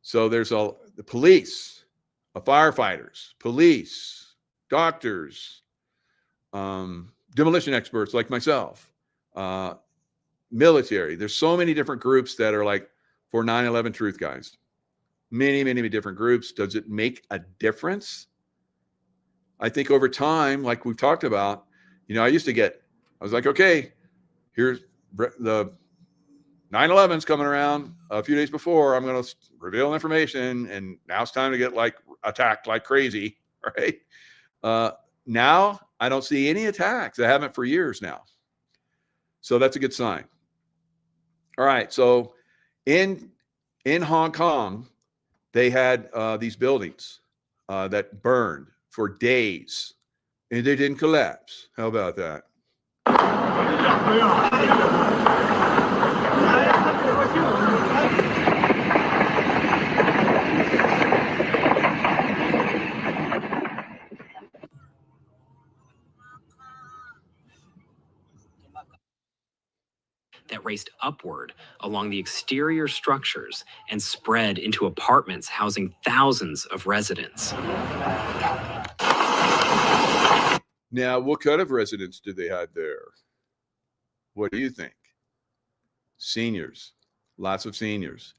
Speaker 1: So there's the police, firefighters, police, doctors, demolition experts like myself, military. There's so many different groups that are like for 9/11 truth guys. Many, many different groups. Does it make a difference? I think over time, like we've talked about, you know, I was like, okay, here's the 9/11's coming around a few days before. I'm going to reveal information, and now it's time to get like attacked like crazy, right? Now I don't see any attacks. I haven't for years now. So that's a good sign. All right. So in Hong Kong, they had these buildings that burned for days, and they didn't collapse. How about that?
Speaker 12: That raced upward along the exterior structures and spread into apartments housing thousands of residents.
Speaker 1: Now, what kind of residents do they have there? What do you think? Seniors, lots of seniors.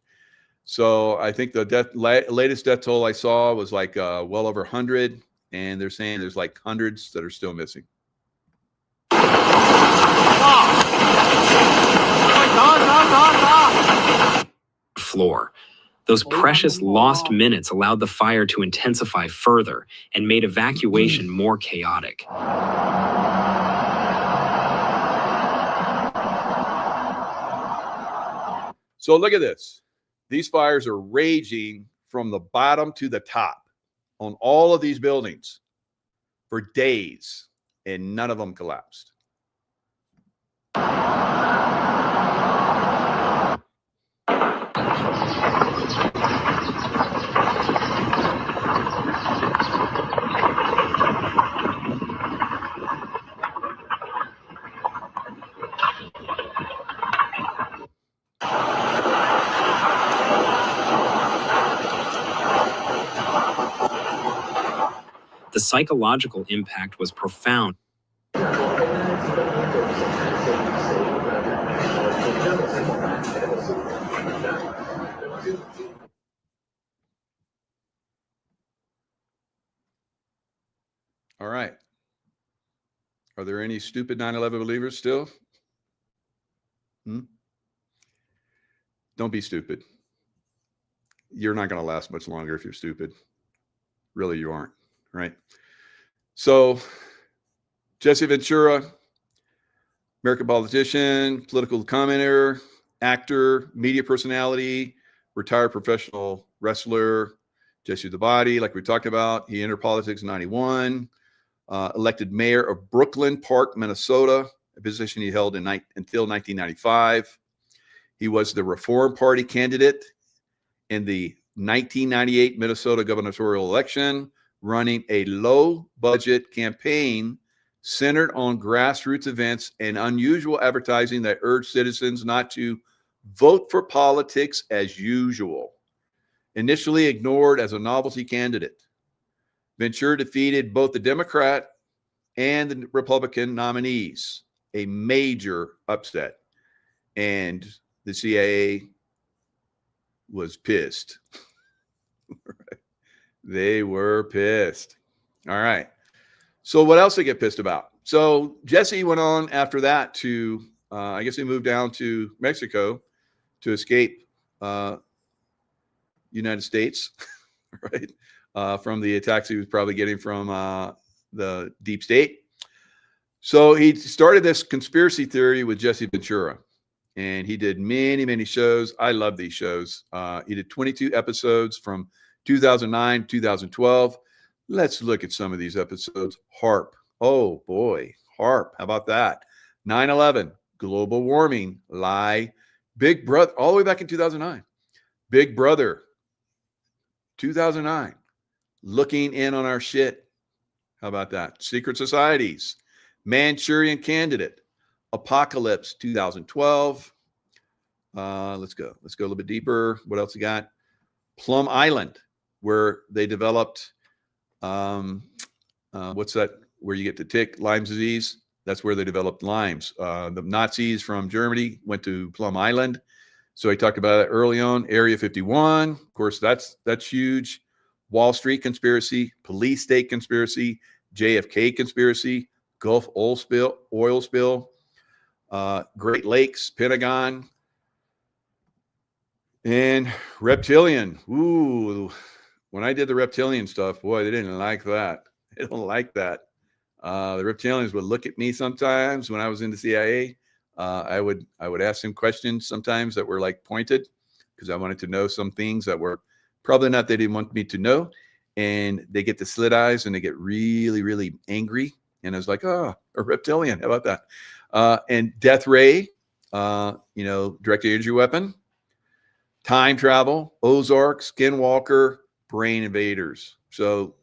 Speaker 1: So I think the latest death toll I saw was like well over 100, and they're saying there's like hundreds that are still missing.
Speaker 12: Floor. Those precious lost minutes allowed the fire to intensify further and made evacuation more chaotic.
Speaker 1: So look at this. These fires are raging from the bottom to the top on all of these buildings for days, and none of them collapsed.
Speaker 12: The psychological impact was profound.
Speaker 1: All right. Are there any stupid 9/11 believers still? Don't be stupid. You're not going to last much longer if you're stupid. Really, you aren't, right? So, Jesse Ventura, American politician, political commentator, actor, media personality, retired professional wrestler, Jesse the Body, like we talked about. He entered politics in 91, elected mayor of Brooklyn Park, Minnesota, a position he held until 1995. He was the Reform Party candidate in the 1998 Minnesota gubernatorial election, running a low-budget campaign centered on grassroots events and unusual advertising that urged citizens not to vote for politics as usual. Initially ignored as a novelty candidate, Ventura defeated both the Democrat and the Republican nominees, a major upset. And the CIA was pissed. They were pissed. All right. So what else they get pissed about? So Jesse went on after that to, I guess he moved down to Mexico to escape United States, right? From the attacks he was probably getting from the deep state. So he started this conspiracy theory with Jesse Ventura, and he did many, many shows. I love these shows. He did 22 episodes from 2009, 2012. Let's look at some of these episodes. HARP. Oh boy, HARP. How about that? 9/11, global warming, lie, Big Brother, all the way back in 2009. Big Brother, 2009, looking in on our shit. How about that? Secret societies, Manchurian Candidate, Apocalypse, 2012. Let's go a little bit deeper. What else we got? Plum Island, where they developed, what's that? Where you get the tick, Lyme disease. That's where they developed Lyme's. The Nazis from Germany went to Plum Island. So I talked about it early on. Area 51, of course, that's huge. Wall Street conspiracy, police state conspiracy, JFK conspiracy, Gulf oil spill, Great Lakes, Pentagon, and reptilian. Ooh, when I did the reptilian stuff, boy, they didn't like that. They don't like that. The reptilians would look at me sometimes when I was in the CIA. I would ask them questions sometimes that were like pointed because I wanted to know some things that were probably not they didn't want me to know. And they get the slit eyes and they get really, really angry. And I was like, oh, a reptilian. How about that? And Death Ray, direct energy weapon, time travel, Ozark, Skinwalker, brain invaders. So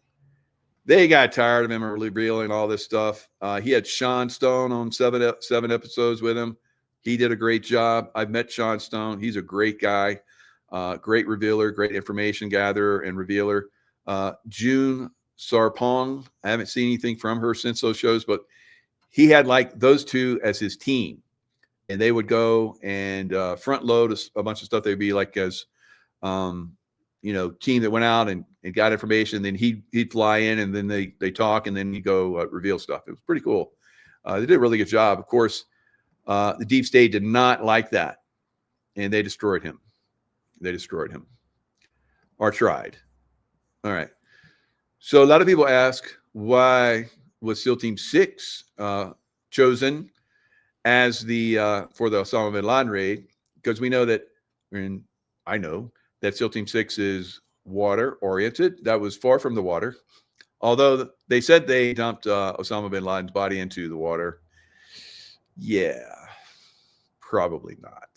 Speaker 1: they got tired of him revealing all this stuff. He had Sean Stone on seven episodes with him. He did a great job. I've met Sean Stone. He's a great guy, great revealer, great information gatherer and revealer. June Sarpong, I haven't seen anything from her since those shows, but he had like those two as his team. And they would go and front load a bunch of stuff. They'd be like as team that went out and got information. Then he'd fly in and then they talk and then he go reveal stuff. It was pretty cool. They did a really good job. Of course, the deep state did not like that, and they destroyed him. Or tried. All right. So a lot of people ask, why was SEAL Team 6 chosen as for the Osama bin Laden raid? Because we know that and I know that SEAL Team 6 is water oriented. That was far from the water. Although they said they dumped Osama bin Laden's body into the water. Yeah, probably not.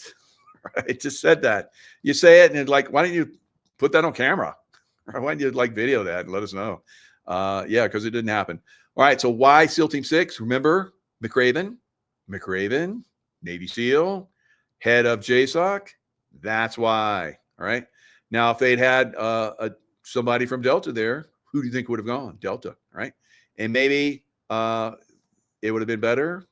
Speaker 1: Right? Just said that. You say it and it's like, why don't you put that on camera? Or why don't you like video that and let us know? Yeah, because it didn't happen. All right, so why SEAL Team 6? Remember McRaven, Navy SEAL, head of JSOC. That's why. All right. Now, if they'd had somebody from Delta there, who do you think would have gone? Delta, right? And maybe it would have been better.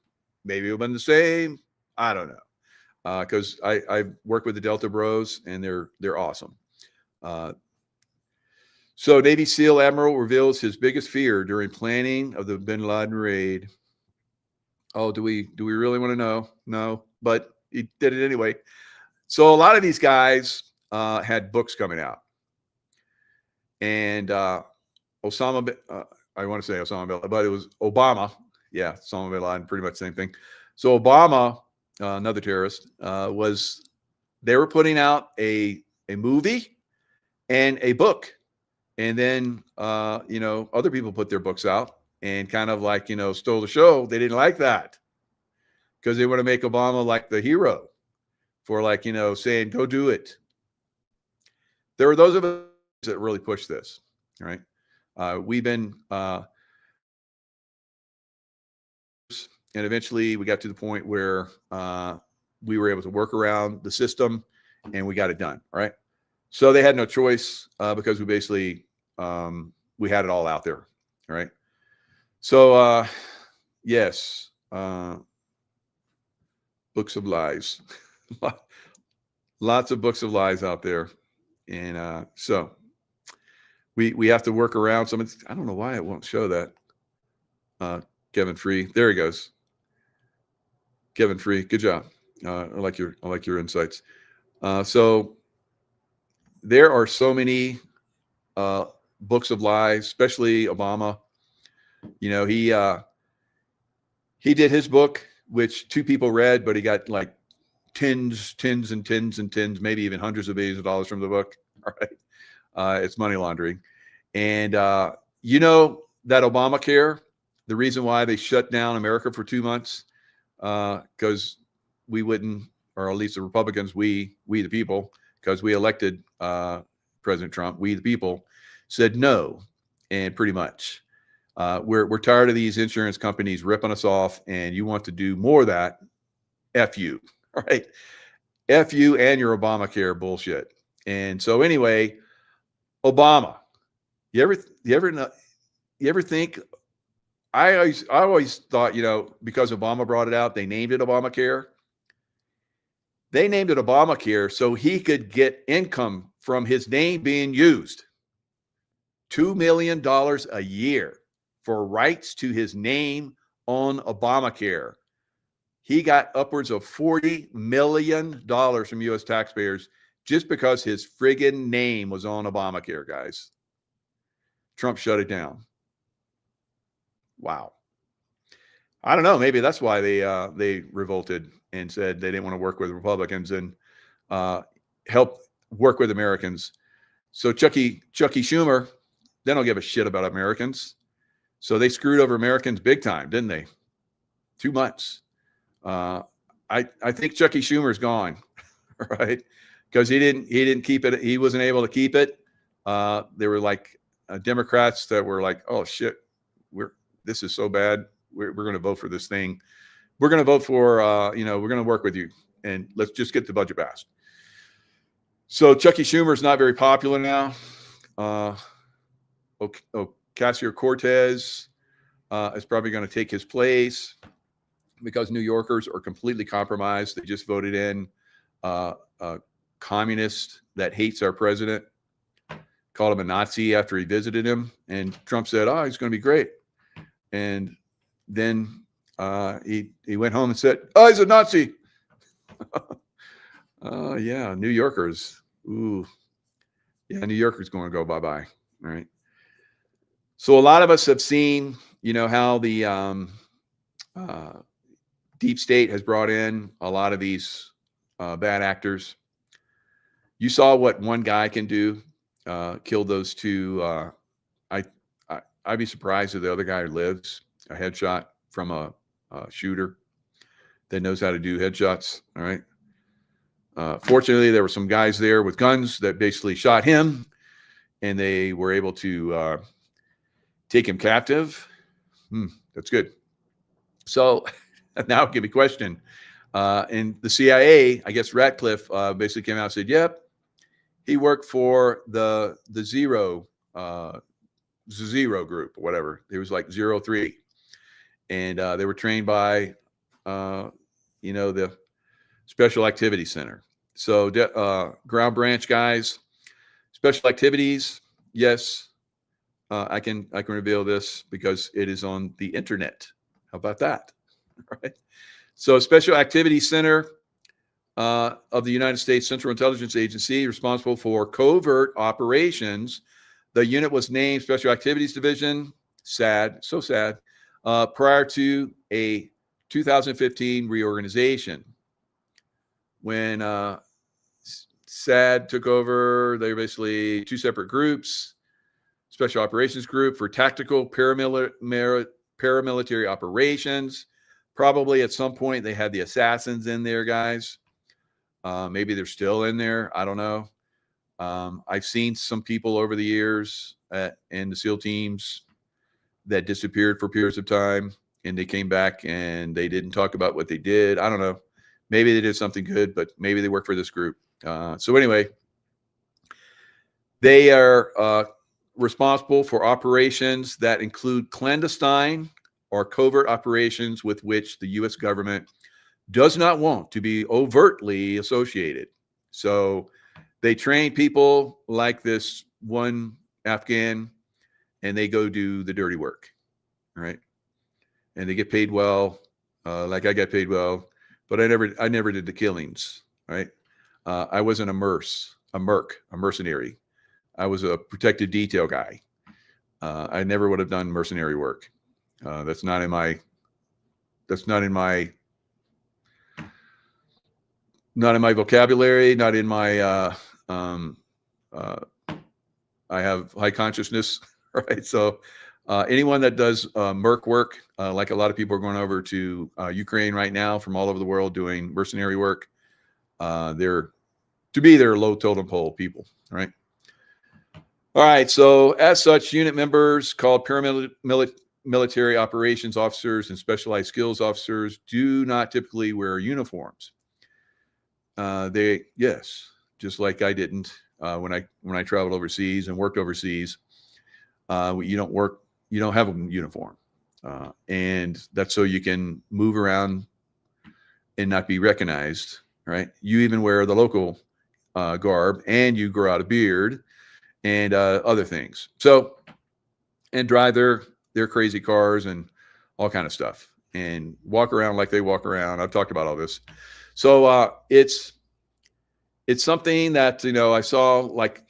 Speaker 1: Maybe it would have been the same. I don't know. Because I work with the Delta bros, and they're awesome. So Navy SEAL Admiral reveals his biggest fear during planning of the bin Laden raid. Oh, do we really want to know? No, but he did it anyway. So a lot of these guys had books coming out, and I want to say Osama bin Laden, but it was Obama. Yeah, Osama bin Laden, pretty much the same thing. So Obama, another terrorist, they were putting out a movie and a book. And then, other people put their books out and kind of like, stole the show. They didn't like that because they want to make Obama like the hero for like, saying, go do it. There were those of us that really pushed this, right? We've been, and eventually we got to the point where we were able to work around the system and we got it done, right? So they had no choice because we basically, we had it all out there, right? So, yes, books of lies, lots of books of lies out there. And so we have to work around some. I don't know why it won't show that. Kevin Free, there he goes. Kevin Free, good job. I like your insights. So there are so many books of lies, especially Obama. He did his book, which 2 people read, but he got like tens, maybe even hundreds of millions of dollars from the book. All right. It's money laundering. And that Obamacare, the reason why they shut down America for 2 months, because we wouldn't, or at least the Republicans, we the people, because we elected President Trump, we the people, said no. And pretty much we're tired of these insurance companies ripping us off, and you want to do more of that. F you. All right. F you and your Obamacare bullshit. And so anyway, Obama, you ever think, I always thought, because Obama brought it out, they named it Obamacare. They named it Obamacare so he could get income from his name being used. $2 million a year for rights to his name on Obamacare. He got upwards of $40 million from U.S. taxpayers just because his friggin' name was on Obamacare, guys. Trump shut it down. Wow. I don't know. Maybe that's why they revolted and said they didn't want to work with Republicans and help work with Americans. So Chucky Schumer, they don't give a shit about Americans. So they screwed over Americans big time, didn't they? 2 months. I think Chucky Schumer's gone, right? Because he didn't keep it. He wasn't able to keep it. There were like Democrats that were like, oh shit, this is so bad. We're going to vote for this thing. We're going to vote for, we're going to work with you, and let's just get the budget passed. So Chucky Schumer is not very popular now. Ocasio-Cortez is probably going to take his place because New Yorkers are completely compromised. They just voted in a communist that hates our president, called him a Nazi after he visited him. And Trump said, oh, he's going to be great. And then he went home and said, oh, he's a Nazi. Yeah, New Yorkers. Ooh. Yeah, New Yorkers going to go bye-bye. All right. So a lot of us have seen, how the deep state has brought in a lot of these bad actors. You saw what one guy can do, kill those two. I'd be surprised if the other guy lives. A headshot from a shooter that knows how to do headshots. All right. Fortunately, there were some guys there with guns that basically shot him, and they were able to take him captive. That's good. So now give me a question. And the CIA, I guess Ratcliffe basically came out and said, yep, he worked for the Zero group or whatever. It was like 03. And they were trained by, the Special Activities Center. So ground branch guys, special activities. Yes, I can reveal this because it is on the internet. How about that? All right. So Special Activities Center of the United States Central Intelligence Agency, responsible for covert operations. The unit was named Special Activities Division. Sad, so sad. Prior to a 2015 reorganization. When SAD took over, they were basically two separate groups. Special Operations Group for tactical paramilitary operations. Probably at some point they had the assassins in there, guys. Maybe they're still in there. I don't know. I've seen some people over the years in the SEAL teams that disappeared for periods of time, and they came back and they didn't talk about what they did. I don't know. Maybe they did something good, but maybe they work for this group. So anyway, they are responsible for operations that include clandestine or covert operations with which the U.S. government does not want to be overtly associated. So they train people like this one Afghan, and they go do the dirty work, right? And they get paid well, like I got paid well, but I never did the killings, right? I wasn't a mercenary. I was a protected detail guy. I never would have done mercenary work. That's not in my vocabulary, not in my, I have high consciousness, right? So anyone that does merc work, like a lot of people are going over to Ukraine right now from all over the world doing mercenary work, they're low totem pole people, right? All right, so as such, unit members called paramilitary operations officers and specialized skills officers do not typically wear uniforms. Just like I didn't when I traveled overseas and worked overseas. You don't have a uniform, and that's so you can move around and not be recognized, right? You even wear the local garb, and you grow out a beard and other things. So, and drive their crazy cars and all kind of stuff, and walk around like they walk around. I've talked about all this. So it's something that, I saw, like,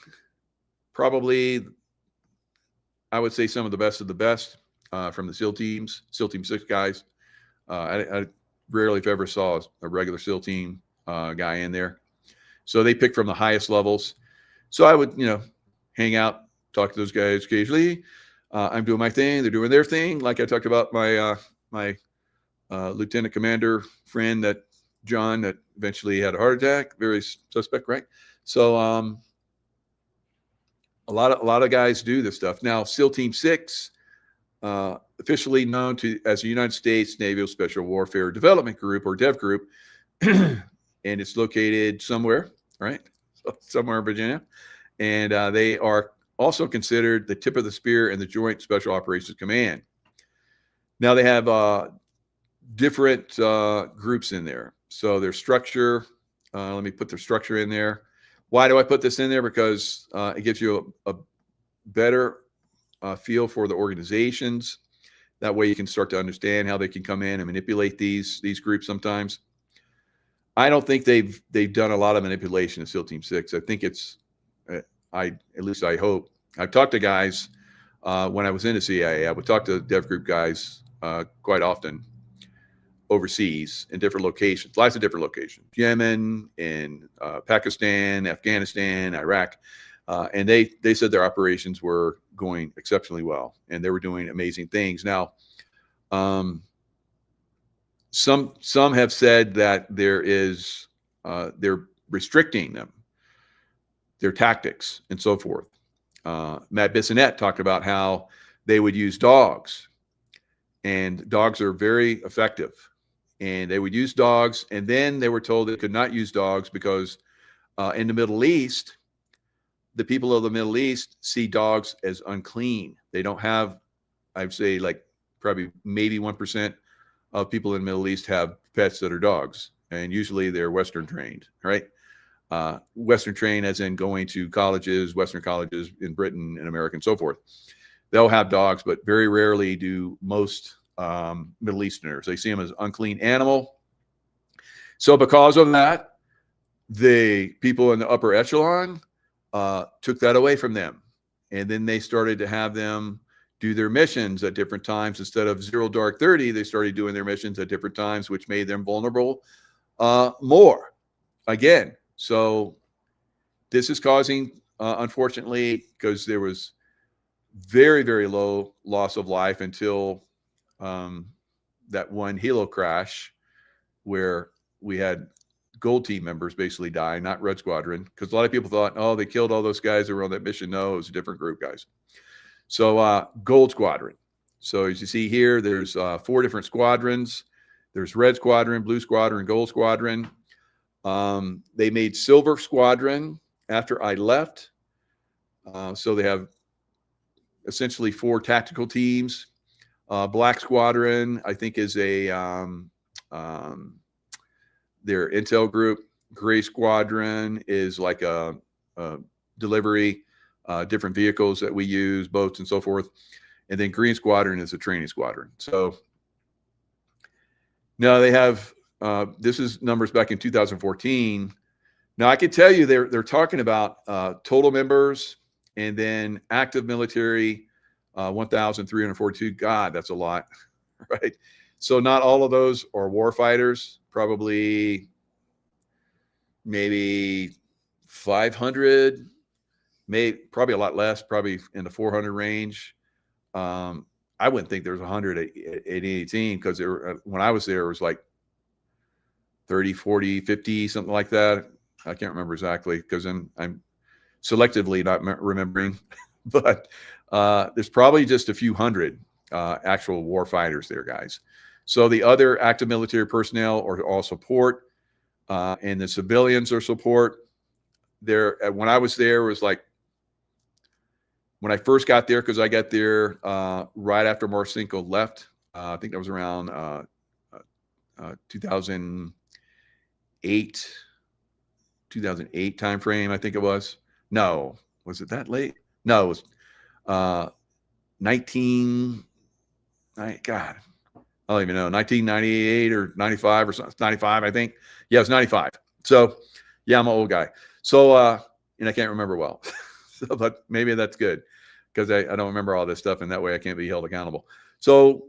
Speaker 1: probably, I would say some of the best from the SEAL teams, SEAL Team 6 guys. I rarely, if ever, saw a regular SEAL team guy in there. So they pick from the highest levels. So I would, hang out, talk to those guys occasionally. I'm doing my thing. They're doing their thing. Like I talked about my lieutenant commander friend, that John, that eventually had a heart attack. Very suspect, right? So a lot of guys do this stuff. Now, SEAL Team 6, officially known as the United States Naval Special Warfare Development Group, or DEV Group, and it's located somewhere, right? Somewhere in Virginia. And they are also considered the tip of the spear in the Joint Special Operations Command. Now they have different groups in there. So their structure, let me put their structure in there. Why do I put this in there? Because it gives you a better feel for the organizations. That way you can start to understand how they can come in and manipulate these groups sometimes. I don't think they've done a lot of manipulation in SEAL Team 6. I think it's, at least I hope. I've talked to guys when I was in the CIA. I would talk to DEV Group guys quite often. overseas in different locations, lots of different locations, Yemen and Pakistan, Afghanistan, Iraq. And they said their operations were going exceptionally well and they were doing amazing things. Now, some have said that they're restricting them, their tactics and so forth. Matt Bissonette talked about how they would use dogs, and dogs are very effective. And they would use dogs, and then they were told they could not use dogs because in the Middle East, the people of the Middle East see dogs as unclean. They don't have, I'd say like probably maybe 1% of people in the Middle East have pets that are dogs. And usually they're Western trained, right? Western trained as in going to colleges, Western colleges in Britain and America and so forth. They'll have dogs, but very rarely do most Middle Easterners. They see them as unclean animal. So because of that, the people in the upper echelon took that away from them. And then they started to have them do their missions at different times. Instead of 0 dark 30, they started doing their missions at different times, which made them vulnerable more again. So this is causing, unfortunately, because there was very, very low loss of life until that one helo crash where we had Gold Team members basically die, not Red Squadron, because a lot of people thought, oh, they killed all those guys that were on that mission. No, it was a different group, guys. So Gold Squadron. So as you see here, there's 4 different squadrons. There's Red Squadron, Blue Squadron, Gold Squadron. They made Silver Squadron after I left. So they have essentially 4 tactical teams. Black Squadron, I think, is a their intel group. Gray Squadron is like a delivery, different vehicles that we use, boats and so forth. And then Green Squadron is a training squadron. So now they have, this is numbers back in 2014. Now I can tell you they're talking about total members and then active military, 1,342. God, that's a lot, right? So not all of those are war fighters, probably maybe 500, probably a lot less, probably in the 400 range. I wouldn't think there's 100 at any team because when I was there, it was like 30, 40, 50, something like that. I can't remember exactly because I'm selectively not remembering, but there's probably just a few hundred actual war fighters there, guys. So the other active military personnel are all support, and the civilians are support. There, when I was there, it was like when I first got there, because I got there right after Marcinko left. I think that was around 2008 timeframe. I think it was. No, was it that late? No, it was 1998 or 95 or something. 95, I think. Yeah, it was 95. So, yeah, I'm an old guy. So, and I can't remember well. So, but maybe that's good because I don't remember all this stuff, and that way I can't be held accountable. So,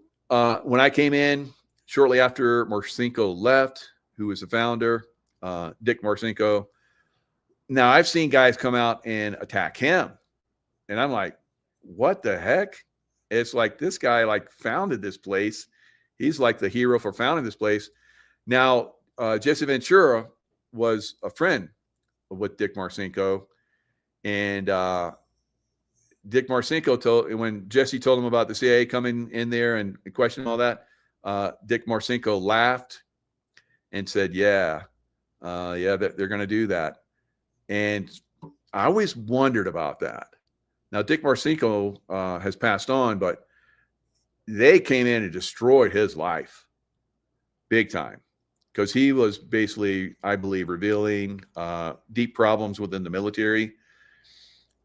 Speaker 1: when I came in shortly after Marcinko left, who was the founder, Dick Marcinko. Now, I've seen guys come out and attack him, and I'm like, what the heck? It's like this guy like founded this place. He's like the hero for founding this place. Now, Jesse Ventura was a friend with Dick Marcinko, and Dick Marcinko told, when Jesse told him about the CIA coming in there and questioning all that, Dick Marcinko laughed and said, yeah, they're going to do that. And I always wondered about that. Now, Dick Marcinko has passed on, but they came in and destroyed his life big time because he was basically, I believe, revealing deep problems within the military.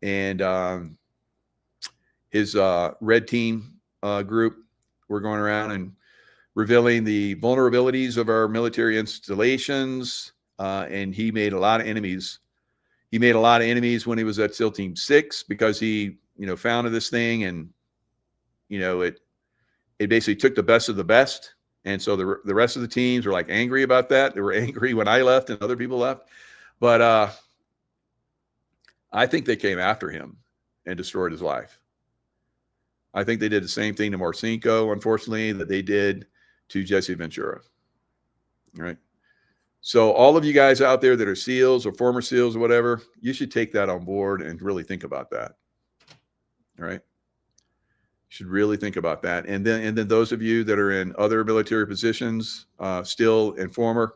Speaker 1: And his red team group were going around and revealing the vulnerabilities of our military installations. And he made a lot of enemies. He made a lot of enemies when he was at SEAL Team 6 because he, founded this thing, and, it basically took the best of the best And so the rest of the teams were like angry about that. They were angry when I left and other people left. But I think they came after him and destroyed his life. I think they did the same thing to Marcinko, unfortunately, that they did to Jesse Ventura. All right. So all of you guys out there that are SEALs or former SEALs or whatever, you should take that on board and really think about that. All right. You should really think about that. And then those of you that are in other military positions, still and former,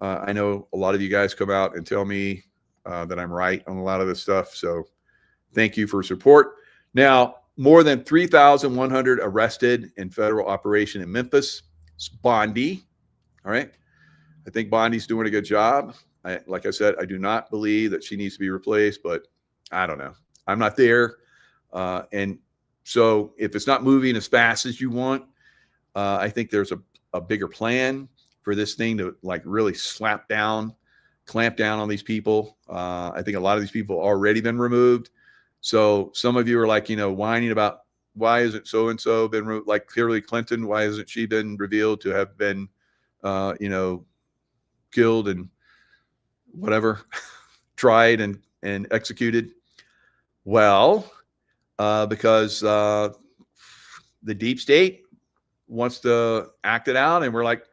Speaker 1: I know a lot of you guys come out and tell me that I'm right on a lot of this stuff. So thank you for support. Now, more than 3,100 arrested in federal operation in Memphis. It's Bondi. All right. I think Bondi's doing a good job. Like I said, I do not believe that she needs to be replaced, but I don't know. I'm not there. And so if it's not moving as fast as you want, I think there's a bigger plan for this thing to like really clamp down on these people. I think a lot of these people already been removed. So some of you are like, whining about why isn't so-and-so been like Hillary Clinton, why hasn't she been revealed to have been, killed and whatever, tried and executed? Well, because the deep state wants to act it out, and we're like,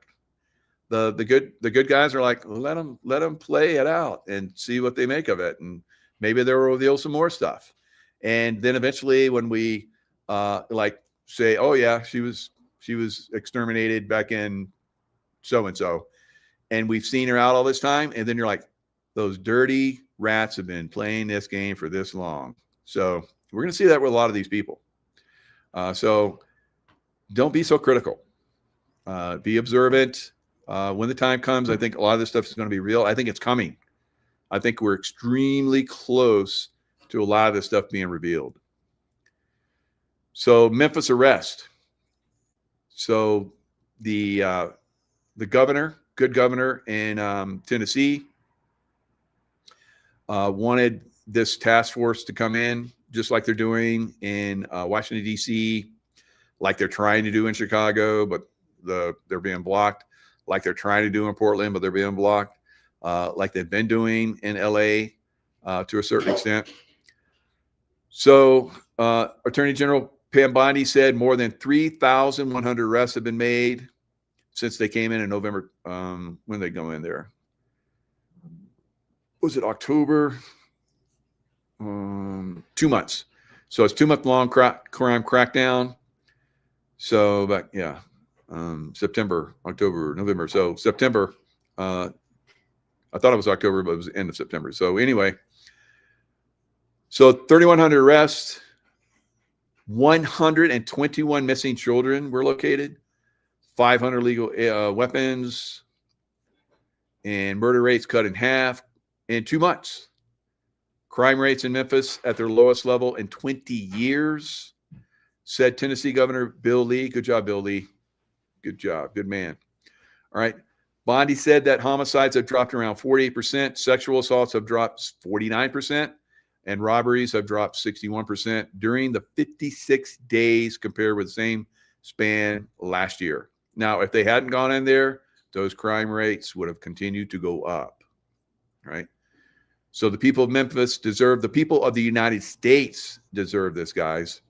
Speaker 1: the good guys are like, let them play it out and see what they make of it, and maybe they'll reveal some more stuff. And then eventually, when we like say, oh yeah, she was exterminated back in so and so, and we've seen her out all this time, and then you're like, those dirty rats have been playing this game for this long. So we're going to see that with a lot of these people. So don't be so critical. Be observant. When the time comes, I think a lot of this stuff is going to be real. I think it's coming. I think we're extremely close to a lot of this stuff being revealed. So Memphis arrest. So the governor, good governor in Tennessee, wanted this task force to come in, just like they're doing in Washington, D.C., like they're trying to do in Chicago, but they're being blocked, like they're trying to do in Portland, but they're being blocked, like they've been doing in L.A. To a certain extent. So Attorney General Pam Bondi said more than 3,100 arrests have been made since they came in November. When they go in there, was it October? 2 months. So it's 2 month long crime crackdown. So, but yeah, September, October, November. So September, I thought it was October, but it was the end of September. So anyway, so 3,100 arrests, 121 missing children were located, 500 legal weapons, and murder rates cut in half in 2 months. Crime rates in Memphis at their lowest level in 20 years, said Tennessee Governor Bill Lee. Good job, Bill Lee. Good job. Good man. All right. Bondi said that homicides have dropped around 48%, sexual assaults have dropped 49%, and robberies have dropped 61% during the 56 days compared with the same span last year. Now, if they hadn't gone in there, those crime rates would have continued to go up. Right? So the people of Memphis deserve, the people of the United States deserve this, guys.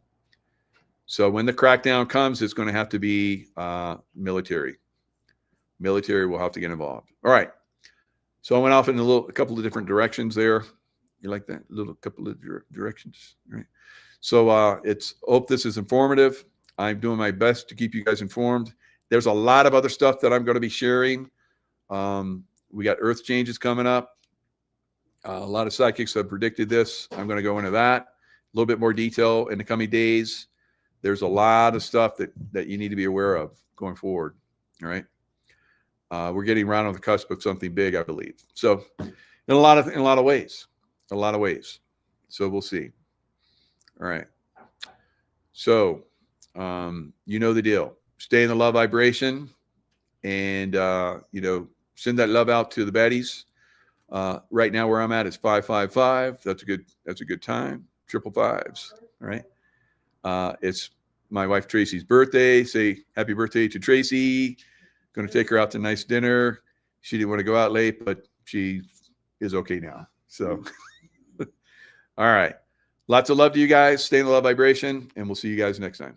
Speaker 1: So when the crackdown comes, it's going to have to be military. Military will have to get involved. All right. So I went off in a couple of different directions there. You like that? Couple of directions. All right. So hope this is informative. I'm doing my best to keep you guys informed. There's a lot of other stuff that I'm going to be sharing. We got Earth changes coming up. A lot of psychics have predicted this. I'm going to go into that. A little bit more detail in the coming days. There's a lot of stuff that you need to be aware of going forward. All right. We're getting right on the cusp of something big, I believe. So in a lot of ways. So we'll see. All right. So you know the deal. Stay in the love vibration, and send that love out to the baddies. Right now where I'm at is 555. That's a good time. 555s. All right. It's my wife Tracy's birthday. Say happy birthday to Tracy. Going to take her out to a nice dinner. She didn't want to go out late, but she is okay now. So, all right. Lots of love to you guys. Stay in the love vibration, and we'll see you guys next time.